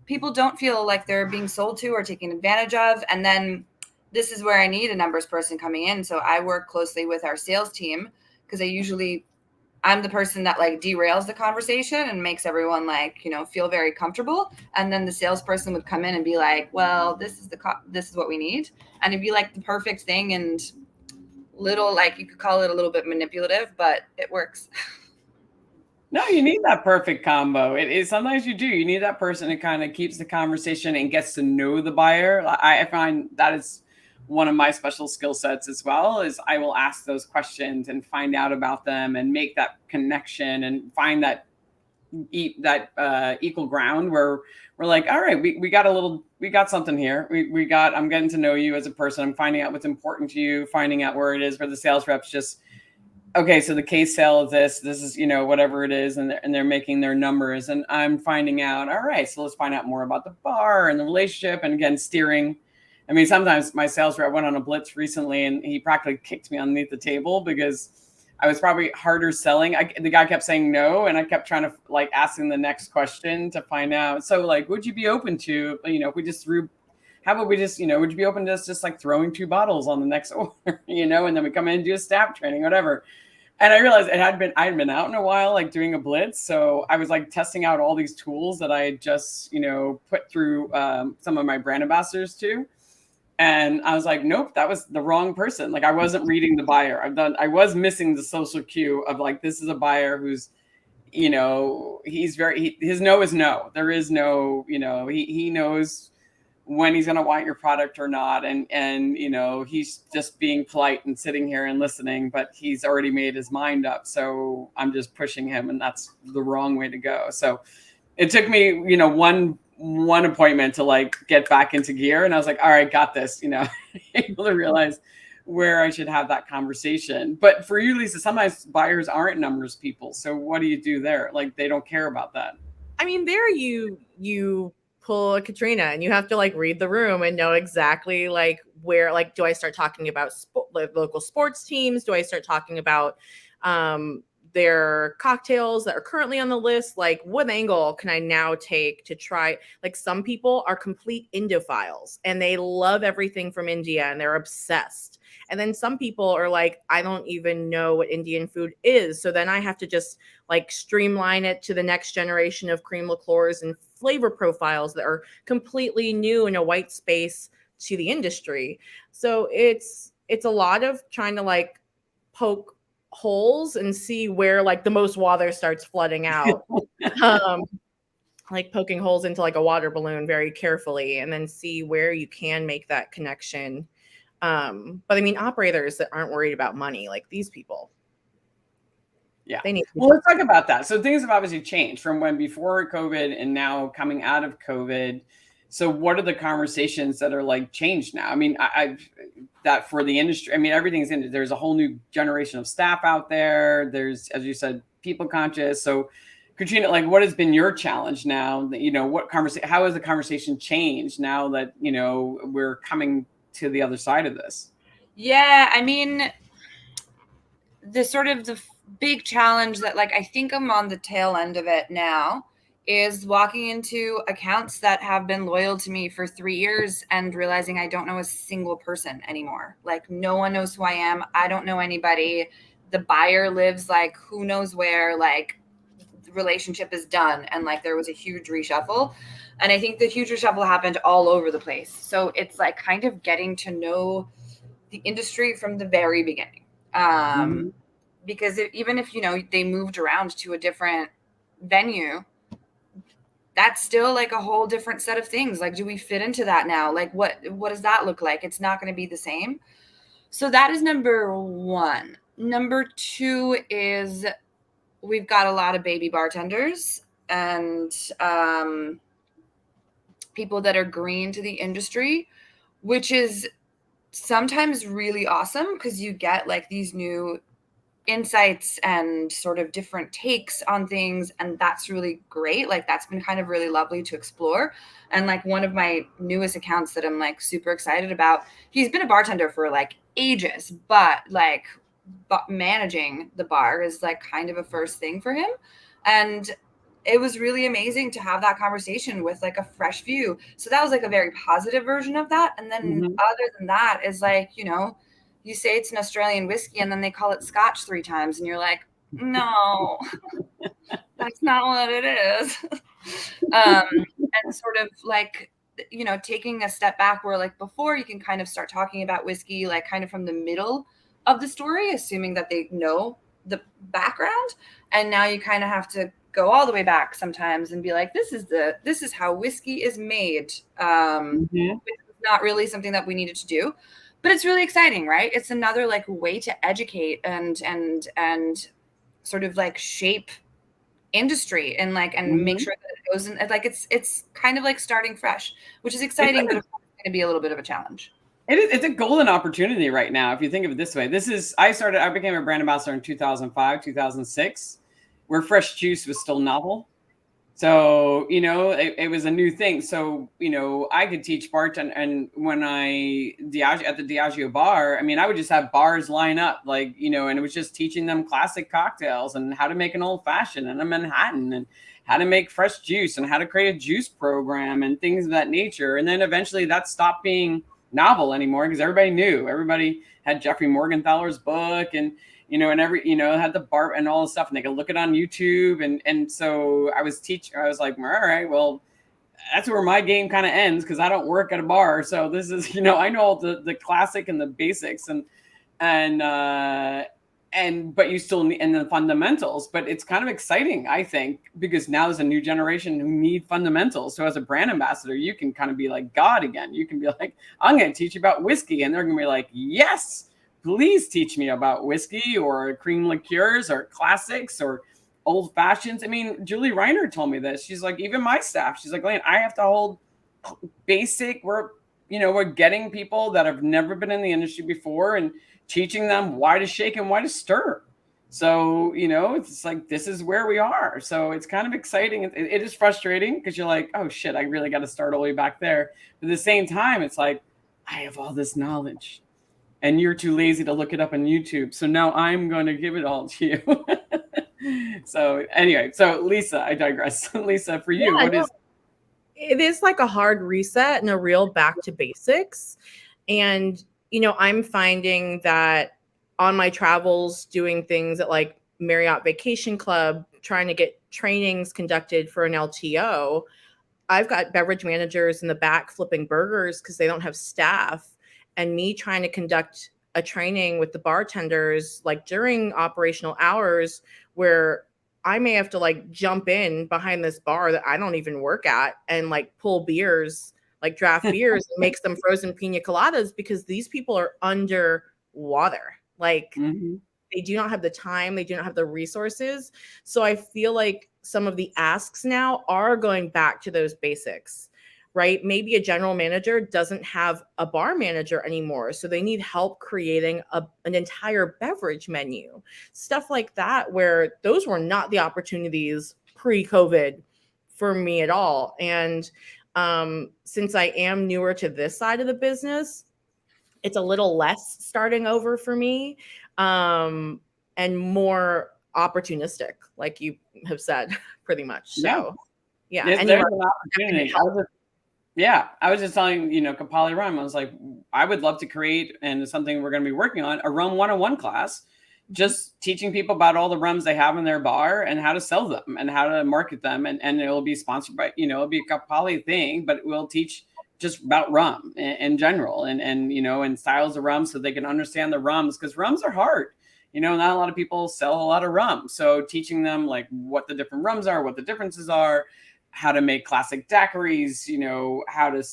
people don't feel like they're being sold to or taken advantage of. And then this is where I need a numbers person coming in. So I work closely with our sales team, because I'm the person that like derails the conversation and makes everyone like, you know, feel very comfortable. And then the salesperson would come in and be like, well, this is what we need. And it'd be like the perfect thing, and little, like, you could call it a little bit manipulative, but it works. No, you need that perfect combo. It is, sometimes you do. You need that person that kind of keeps the conversation and gets to know the buyer. I find that is one of my special skill sets as well, is I will ask those questions and find out about them and make that connection and find that equal ground where we're like, all right, we got something here. I'm getting to know you as a person. I'm finding out what's important to you, finding out where it is where the sales reps just okay, so the case sale is this is, whatever it is, and they're making their numbers, and I'm finding out, all right, so let's find out more about the bar and the relationship, and again, steering. I mean, sometimes my sales rep went on a blitz recently, and he practically kicked me underneath the table because I was probably harder selling. The guy kept saying no, and I kept trying to like asking the next question to find out. So like, would you be open to, if we just threw, how about we just, would you be open to us just like throwing 2 bottles on the next order, and then we come in and do a staff training, whatever. And I realized I had been out in a while, like doing a blitz. So I was like testing out all these tools that I had just, put through some of my brand ambassadors too. And I was like, nope, that was the wrong person. Like I wasn't reading the buyer. I was missing the social cue of like, this is a buyer who's, his no is no. There is no, he knows when he's going to want your product or not. And, he's just being polite and sitting here and listening, but he's already made his mind up. So I'm just pushing him, and that's the wrong way to go. So it took me, one appointment to like get back into gear. And I was like, all right, got this, able to realize where I should have that conversation. But for you, Lisa, sometimes buyers aren't numbers people. So what do you do there? Like, they don't care about that. I mean, there you pull a KOTRYNA and you have to like read the room and know exactly like where, like, do I start talking about local sports teams? Do I start talking about their cocktails that are currently on the list? Like, what angle can I now take to try? Like, some people are complete Indiophiles and they love everything from India and they're obsessed. And then some people are like, I don't even know what Indian food is. So then I have to just like streamline it to the next generation of cream liqueurs and flavor profiles that are completely new in a white space to the industry. So it's a lot of trying to like poke holes and see where like the most water starts flooding out. Like poking holes into like a water balloon very carefully, and then see where you can make that connection. But I mean, operators that aren't worried about money, like these people. Yeah. They need well, let's talk about that. So things have obviously changed from when before COVID and now coming out of COVID. So what are the conversations that are like changed now? I mean, that for the industry, I mean, everything's in it. There's a whole new generation of staff out there. There's, as you said, people conscious. So KOTRYNA, like, what has been your challenge now that, how has the conversation changed now that, we're coming to the other side of this? Yeah, I mean, the big challenge that like I think I'm on the tail end of it now is walking into accounts that have been loyal to me for 3 years and realizing I don't know a single person anymore. Like, no one knows who I am. I don't know anybody. The buyer lives like who knows where. Like, the relationship is done, and like there was a huge reshuffle. And I think the huge reshuffle happened all over the place. So it's like kind of getting to know the industry from the very beginning. Because even if, they moved around to a different venue, that's still like a whole different set of things. Like, do we fit into that now? Like, what does that look like? It's not going to be the same. So that is number one. Number two is we've got a lot of baby bartenders and people that are green to the industry, which is sometimes really awesome because you get like these new insights and sort of different takes on things, and that's really great. Like, that's been kind of really lovely to explore. And like one of my newest accounts that I'm like super excited about, he's been a bartender for like ages, but like managing the bar is like kind of a first thing for him. And it was really amazing to have that conversation with like a fresh view. So that was like a very positive version of that. And then other than that is like, you say it's an Australian whiskey and then they call it Scotch 3 times. And you're like, no, that's not what it is. And sort of like, taking a step back where like before you can kind of start talking about whiskey, like kind of from the middle of the story, assuming that they know the background. And now you kind of have to go all the way back sometimes and be like, this is how whiskey is made. It's not really something that we needed to do. But it's really exciting, right? It's another like way to educate and sort of like shape industry and like make sure that it goes in. Like, it's kind of like starting fresh, which is exciting, but it's going to be a little bit of a challenge. It's a golden opportunity right now. If you think of it this way, I became a brand ambassador in 2005, 2006, where fresh juice was still novel. So, it was a new thing. So, I could teach bartend, and when at the Diageo bar, I mean, I would just have bars line up, like, and it was just teaching them classic cocktails and how to make an old fashioned and a Manhattan and how to make fresh juice and how to create a juice program and things of that nature. And then eventually that stopped being novel anymore because everybody had Jeffrey Morgenthaler's book, and and had the bar and all the stuff, and they could look it on YouTube. And so I was like, all right, well, that's where my game kind of ends because I don't work at a bar. So this is, I know the classic and the basics but you still need, and the fundamentals, but it's kind of exciting, I think, because now there's a new generation who need fundamentals. So as a brand ambassador, you can kind of be like God again. You can be like, I'm going to teach you about whiskey. And they're going to be like, yes, please teach me about whiskey or cream liqueurs or classics or old fashions. I mean, Julie Reiner told me this. She's like, even my staff, she's like, Lane, I have to hold basic. We're getting people that have never been in the industry before and teaching them why to shake and why to stir. So, it's like, this is where we are. So it's kind of exciting. It is frustrating because you're like, oh shit, I really got to start all the way back there. But at the same time, it's like, I have all this knowledge and you're too lazy to look it up on YouTube. So now I'm going to give it all to you. So anyway, so Lisa, I digress. Lisa, for you, it is like a hard reset and a real back to basics. And, I'm finding that on my travels, doing things at like Marriott Vacation Club, trying to get trainings conducted for an LTO, I've got beverage managers in the back flipping burgers because they don't have staff. And me trying to conduct a training with the bartenders, like during operational hours, where I may have to like jump in behind this bar that I don't even work at and like pull beers, like draft beers and make some frozen pina coladas because these people are underwater. Like they do not have the time. They do not have the resources. So I feel like some of the asks now are going back to those basics. Right? Maybe a general manager doesn't have a bar manager anymore. So they need help creating an entire beverage menu, stuff like that, where those were not the opportunities pre-COVID for me at all. And since I am newer to this side of the business, it's a little less starting over for me and more opportunistic, like you have said, pretty much. So yeah. There's an opportunity. I was just telling, Kapali Rum, I was like, I would love to create, and it's something we're going to be working on, a rum 101 class, just teaching people about all the rums they have in their bar and how to sell them and how to market them. And it'll be sponsored by, it'll be a Kapali thing, but we'll teach just about rum in general and styles of rum so they can understand the rums, because rums are hard. Not a lot of people sell a lot of rum. So teaching them like what the different rums are, what the differences are, how to make classic daiquiris, how to,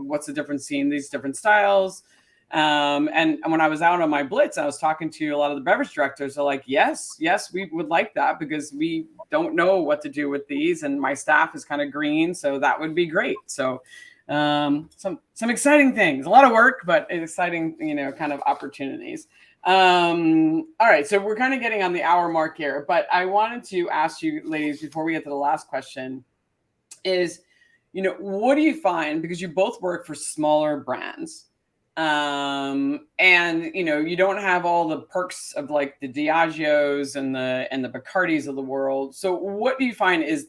what's the difference between these different styles. And when I was out on my blitz, I was talking to a lot of the beverage directors. They're like, yes, we would like that because we don't know what to do with these. And my staff is kind of green. So that would be great. So some exciting things, a lot of work, but exciting, kind of opportunities. All right. So we're kind of getting on the hour mark here, but I wanted to ask you ladies before we get to the last question is, what do you find, because you both work for smaller brands, and you don't have all the perks of like the Diageos and the Bacardis of the world. So what do you find is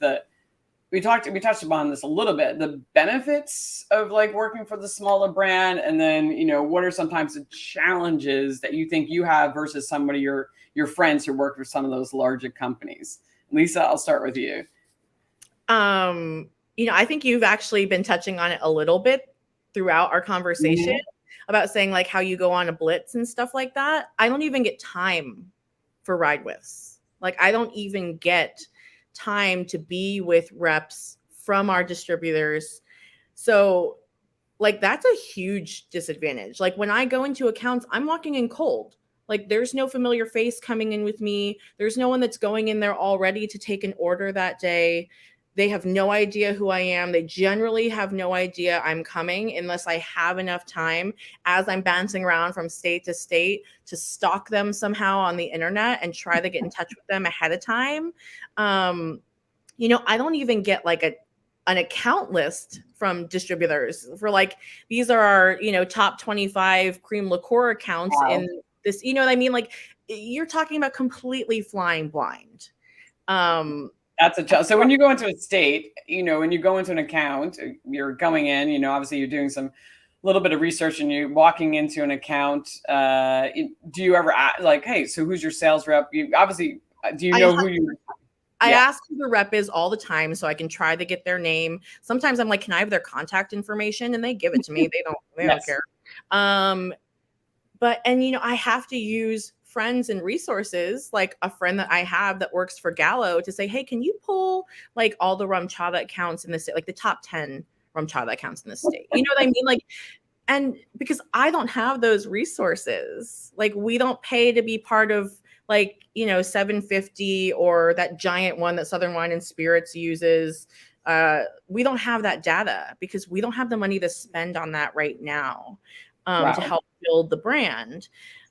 we touched upon this a little bit, the benefits of like working for the smaller brand, and then what are sometimes the challenges that you think you have versus somebody your friends who work for some of those larger companies? Lisa, I'll start with you. I think you've actually been touching on it a little bit throughout our conversation about saying like how you go on a blitz and stuff like that. I don't even get time for ride withs. Like I don't even get time to be with reps from our distributors. So like that's a huge disadvantage. Like when I go into accounts, I'm walking in cold. Like there's no familiar face coming in with me. There's no one that's going in there already to take an order that day. They have no idea who I am. They generally have no idea I'm coming unless I have enough time as I'm bouncing around from state to state to stalk them somehow on the internet and try to get in touch with them ahead of time. I don't even get like an account list from distributors for like, these are our, top 25 cream liqueur accounts in this, you know what I mean? Like, you're talking about completely flying blind. That's a challenge. So when you go into a state, when you go into an account, you're going in, obviously you're doing some little bit of research and you're walking into an account. Do you ever ask, like, hey, so who's your sales rep? Do you know who you I ask who the rep is all the time so I can try to get their name. Sometimes I'm like, can I have their contact information? And they give it to me. They don't care. But I have to use friends and resources, like a friend that I have that works for Gallo, to say, hey, can you pull like all the rum chata accounts in the state, like the top 10 rum chata accounts in the state? You know what I mean? Like, and because I don't have those resources, like we don't pay to be part of like, 750 or that giant one that Southern Wine and Spirits uses. We don't have that data because we don't have the money to spend on that right now to help build the brand.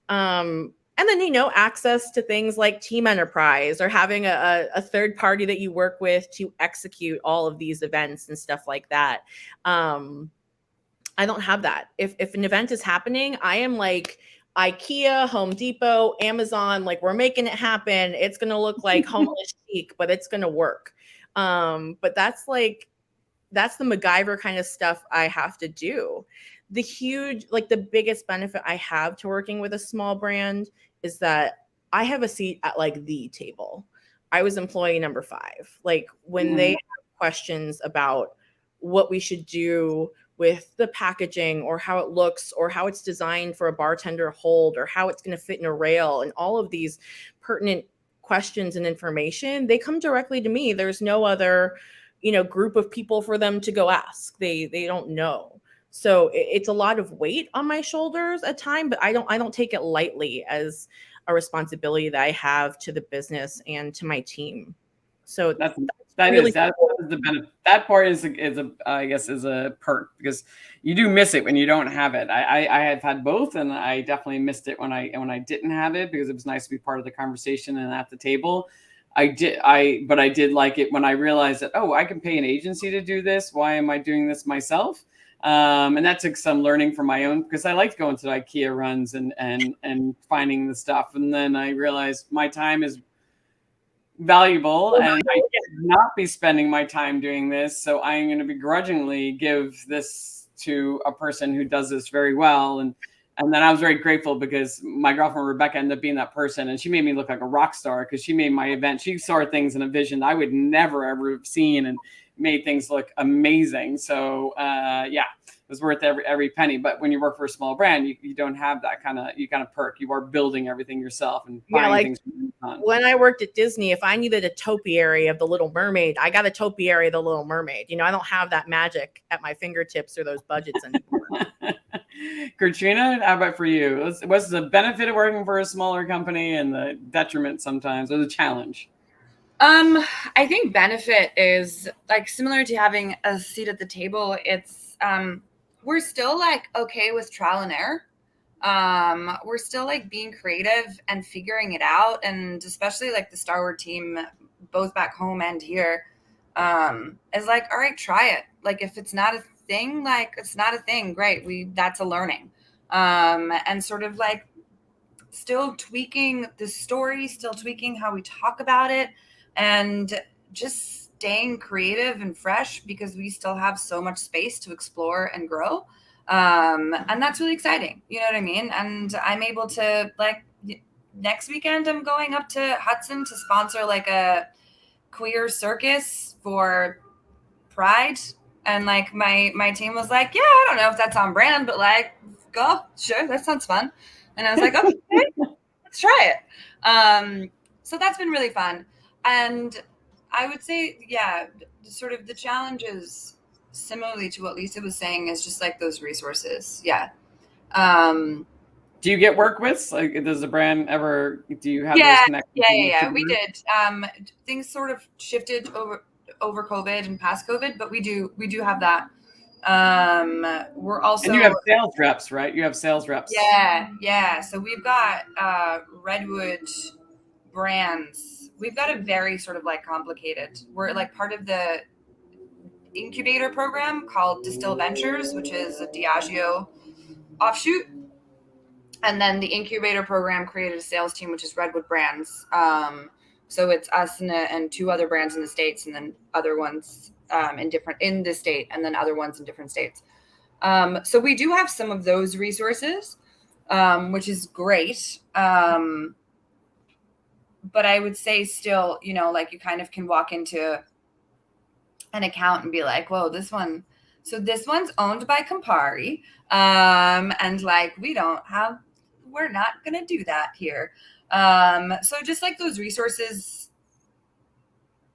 And then, access to things like Team Enterprise or having a third party that you work with to execute all of these events and stuff like that. I don't have that. If an event is happening, I am like IKEA, Home Depot, Amazon, like we're making it happen. It's going to look like homeless chic, but it's going to work. But that's the MacGyver kind of stuff I have to do. The biggest benefit I have to working with a small brand is that I have a seat at like the table. I was employee number 5. Like when they have questions about what we should do with the packaging or how it looks or how it's designed for a bartender hold or how it's going to fit in a rail and all of these pertinent questions and information, they come directly to me. There's no other, group of people for them to go ask. They don't know. So it's a lot of weight on my shoulders at times, but I don't take it lightly as a responsibility that I have to the business and to my team. So that is the benefit. That part is a perk because you do miss it when you don't have it. I have had both, and I definitely missed it when I didn't have it because it was nice to be part of the conversation and at the table. But I did like it when I realized that, I can pay an agency to do this. Why am I doing this myself? And that took some learning from my own, because I liked going to IKEA runs and finding the stuff. And then I realized my time is valuable and I should not be spending my time doing this. So I'm going to begrudgingly give this to a person who does this very well. And then I was very grateful because my girlfriend Rebecca ended up being that person, and she made me look like a rock star because she made my event. She saw things in a vision I would never ever have seen and made things look amazing. So it was worth every penny. But when you work for a small brand, you don't have that kind of perk. You are building everything yourself and buying things from Amazon. When I worked at Disney, if I needed a topiary of the Little Mermaid, I got a topiary of the Little Mermaid. I don't have that magic at my fingertips or those budgets anymore. KOTRYNA, how about for you? What's the benefit of working for a smaller company and the detriment sometimes, or the challenge? I think benefit is like similar to having a seat at the table. It's we're still like okay with trial and error. We're still like being creative and figuring it out, and especially like the Starward team, both back home and here, is like, all right, try it. Like if it's not a thing, like it's not a thing, great. That's a learning. And sort of like still tweaking the story, still tweaking how we talk about it, and just staying creative and fresh because we still have so much space to explore and grow. And that's really exciting. You know what I mean? And I'm able to, like, next weekend, I'm going up to Hudson to sponsor like a queer circus for Pride. And like my team was like, yeah, I don't know if that's on brand, but like, go, sure, that sounds fun. And I was like, okay, let's try it. So that's been really fun. And I would say, sort of the challenges, similarly to what Lisa was saying, is just like those resources. Yeah. Do you get work with? Like, does the brand ever? Do you have those connections? Yeah. We did. Things sort of shifted over COVID and past COVID, but we do have that. We're also, and you have sales reps, right? You have sales reps. Yeah. So we've got Redwood brands. We've got a very sort of like complicated. We're like part of the incubator program called Distill Ventures, which is a Diageo offshoot. And then the incubator program created a sales team, which is Redwood Brands. So it's us and two other brands in the States, and then other ones in the state, and then other ones in different states. So we do have some of those resources, which is great. But I would say still, you know, like you kind of can walk into an account and be like, whoa, this one's owned by Campari. And like, we're not going to do that here. So just like those resources,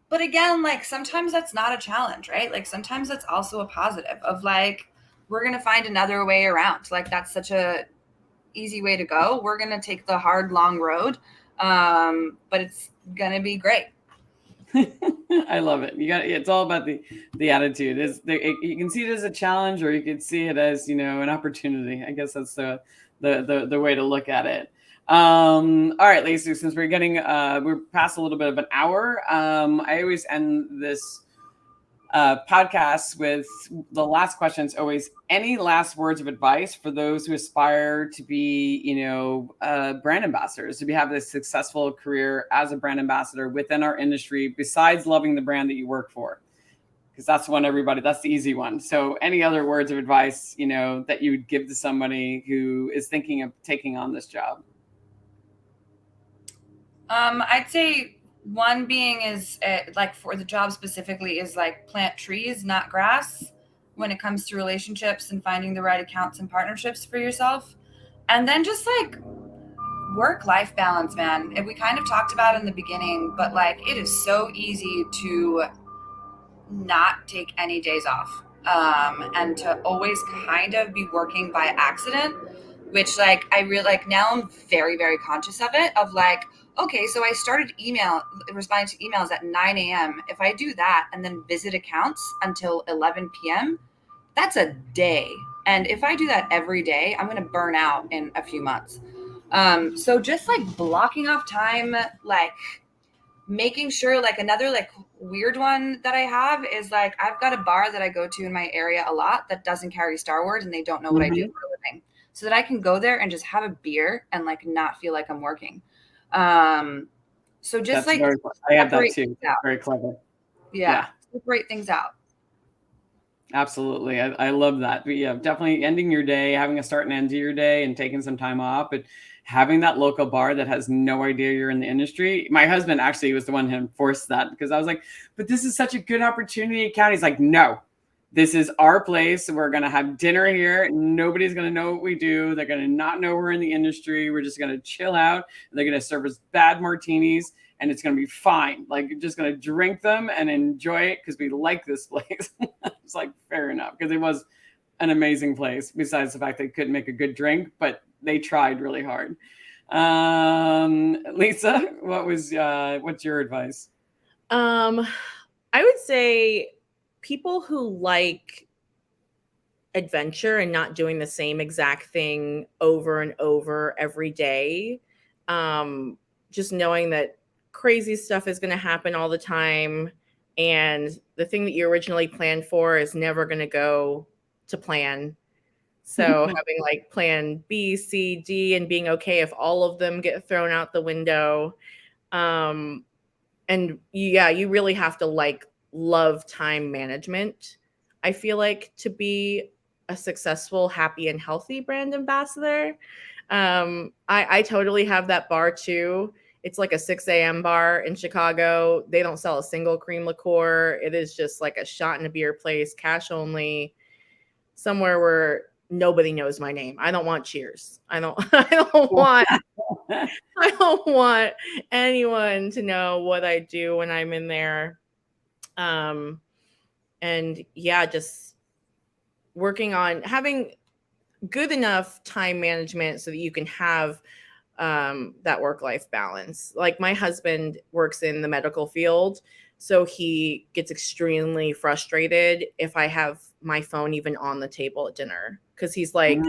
but again, like sometimes that's not a challenge, right? Like sometimes that's also a positive of like, we're going to find another way around. Like that's such a easy way to go. We're going to take the hard, long road. But it's going to be great. I love it. It's all about the attitude. You can see it as a challenge, or you could see it as, you know, an opportunity. I guess that's the way to look at it. All right, Lacey, since we're past a little bit of an hour, I always end this podcast with the last question is always, any last words of advice for those who aspire to be, you know, brand ambassadors, to have a successful career as a brand ambassador within our industry, besides loving the brand that you work for? Because that's that's the easy one. So any other words of advice, you know, that you would give to somebody who is thinking of taking on this job? I'd say one being is like for the job specifically is like plant trees, not grass, when it comes to relationships and finding the right accounts and partnerships for yourself. And then just like work-life balance, man. And we kind of talked about it in the beginning, but like it is so easy to not take any days off, and to always kind of be working by accident, which like I really like now I'm very, very conscious of it, of like, okay, so I started responding to emails at 9 a.m. If I do that and then visit accounts until 11 p.m., that's a day. And if I do that every day, I'm going to burn out in a few months. So just like blocking off time, like making sure, like another like weird one that I have is like, I've got a bar that I go to in my area a lot that doesn't carry Starward, and they don't know what I do for a living, so that I can go there and just have a beer and like not feel like I'm working. So just I have that too. Very clever. Yeah. Separate things out. Absolutely. I love that. But yeah, definitely ending your day, having a start and end to your day, and taking some time off, but having that local bar that has no idea you're in the industry. My husband actually was the one who enforced that, because I was like, but this is such a good opportunity, Kat. He's like, no, this is our place. We're going to have dinner here. Nobody's going to know what we do. They're going to not know we're in the industry. We're just going to chill out. They're going to serve us bad martinis, and it's going to be fine. Like, you're just going to drink them and enjoy it because we like this place. It's like, fair enough, because it was an amazing place, besides the fact they couldn't make a good drink, but they tried really hard. Lisa, what's your advice? I would say people who like adventure and not doing the same exact thing over and over every day, just knowing that crazy stuff is going to happen all the time, and the thing that you originally planned for is never going to go to plan. So having like plan B, C, D, and being okay if all of them get thrown out the window. And yeah, you really have to like love time management, I feel like, to be a successful, happy, and healthy brand ambassador. I totally have that bar too. It's like a 6 a.m. bar in Chicago. They don't sell a single cream liqueur. It is just like a shot and a beer place, cash only, somewhere where nobody knows my name. I don't want cheers. I don't want anyone to know what I do when I'm in there. And yeah, just working on having good enough time management so that you can have that work-life balance. Like, my husband works in the medical field, So he gets extremely frustrated if I have my phone even on the table at dinner, because he's like,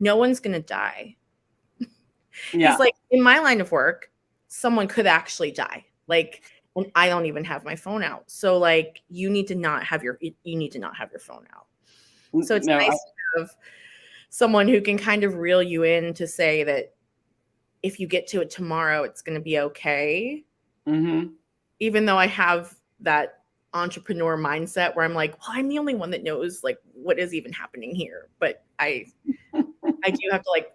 no one's going to die. Yeah. He's like, in my line of work, someone could actually die. Like, and I don't even have my phone out. So like, you need to not have your phone out. So it's nice to have someone who can kind of reel you in to say that if you get to it tomorrow, it's going to be okay. Even though I have that entrepreneur mindset where I'm like, well, I'm the only one that knows like what is even happening here. But I do have to like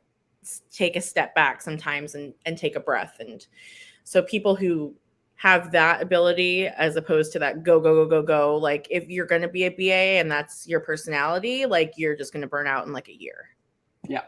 take a step back sometimes and take a breath. And so people who have that ability as opposed to that go, like if you're going to be a BA and that's your personality, like you're just going to burn out in like a year. Yeah.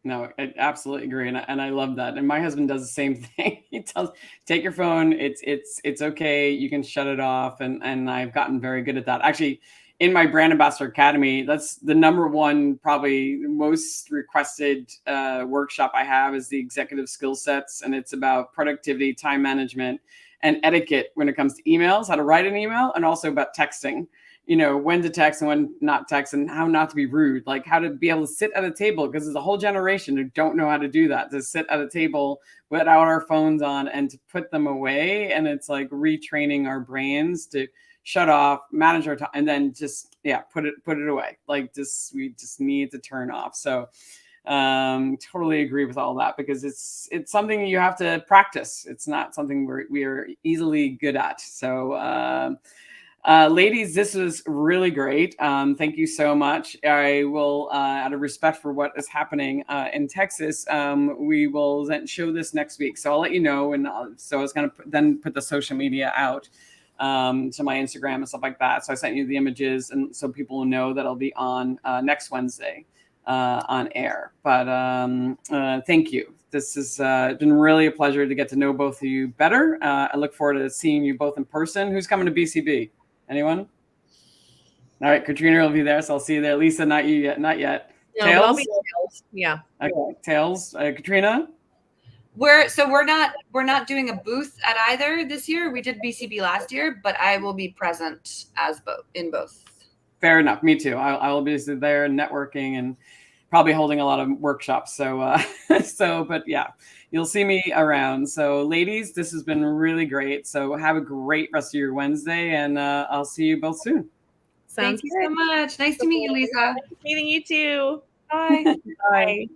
No, I absolutely agree. And I love that. And my husband does the same thing. He tells, take your phone. It's okay. You can shut it off. And I've gotten very good at that. Actually, in my Brand Ambassador Academy, that's the number one, probably most requested workshop I have is the executive skill sets. And it's about productivity, time management, and etiquette when it comes to emails, how to write an email, and also about texting. You know, when to text and when not text, and how not to be rude, like how to be able to sit at a table, because there's a whole generation who don't know how to do that, to sit at a table without our phones on and to put them away. And it's like retraining our brains to shut off, manage our time, and then just, put it away. Like we just need to turn off. So totally agree with all that, because it's something you have to practice. It's not something we are easily good at. So, ladies, this was really great. Thank you so much. I will, out of respect for what is happening in Texas, we will then show this next week. So I'll let you know. And so I was going to then put the social media out to my Instagram and stuff like that. So I sent you the images, and so people will know that I'll be on next Wednesday on air. But thank you. This has been really a pleasure to get to know both of you better. I look forward to seeing you both in person. Who's coming to BCB? Anyone? All right, Katrina will be there, so I'll see you there. Lisa, not you yet, not yet. No, Tails? but I'll be Tails. Yeah. Okay, Tails. Katrina? We're not doing a booth at either this year. We did BCB last year, but I will be present as both. Fair enough. Me too. I will be there networking and probably holding a lot of workshops. So, but yeah, you'll see me around. So ladies, this has been really great. So have a great rest of your Wednesday, and I'll see you both soon. Sounds Thank you so much. Nice to meet you, Lisa. Nice meeting you too. Bye. Bye.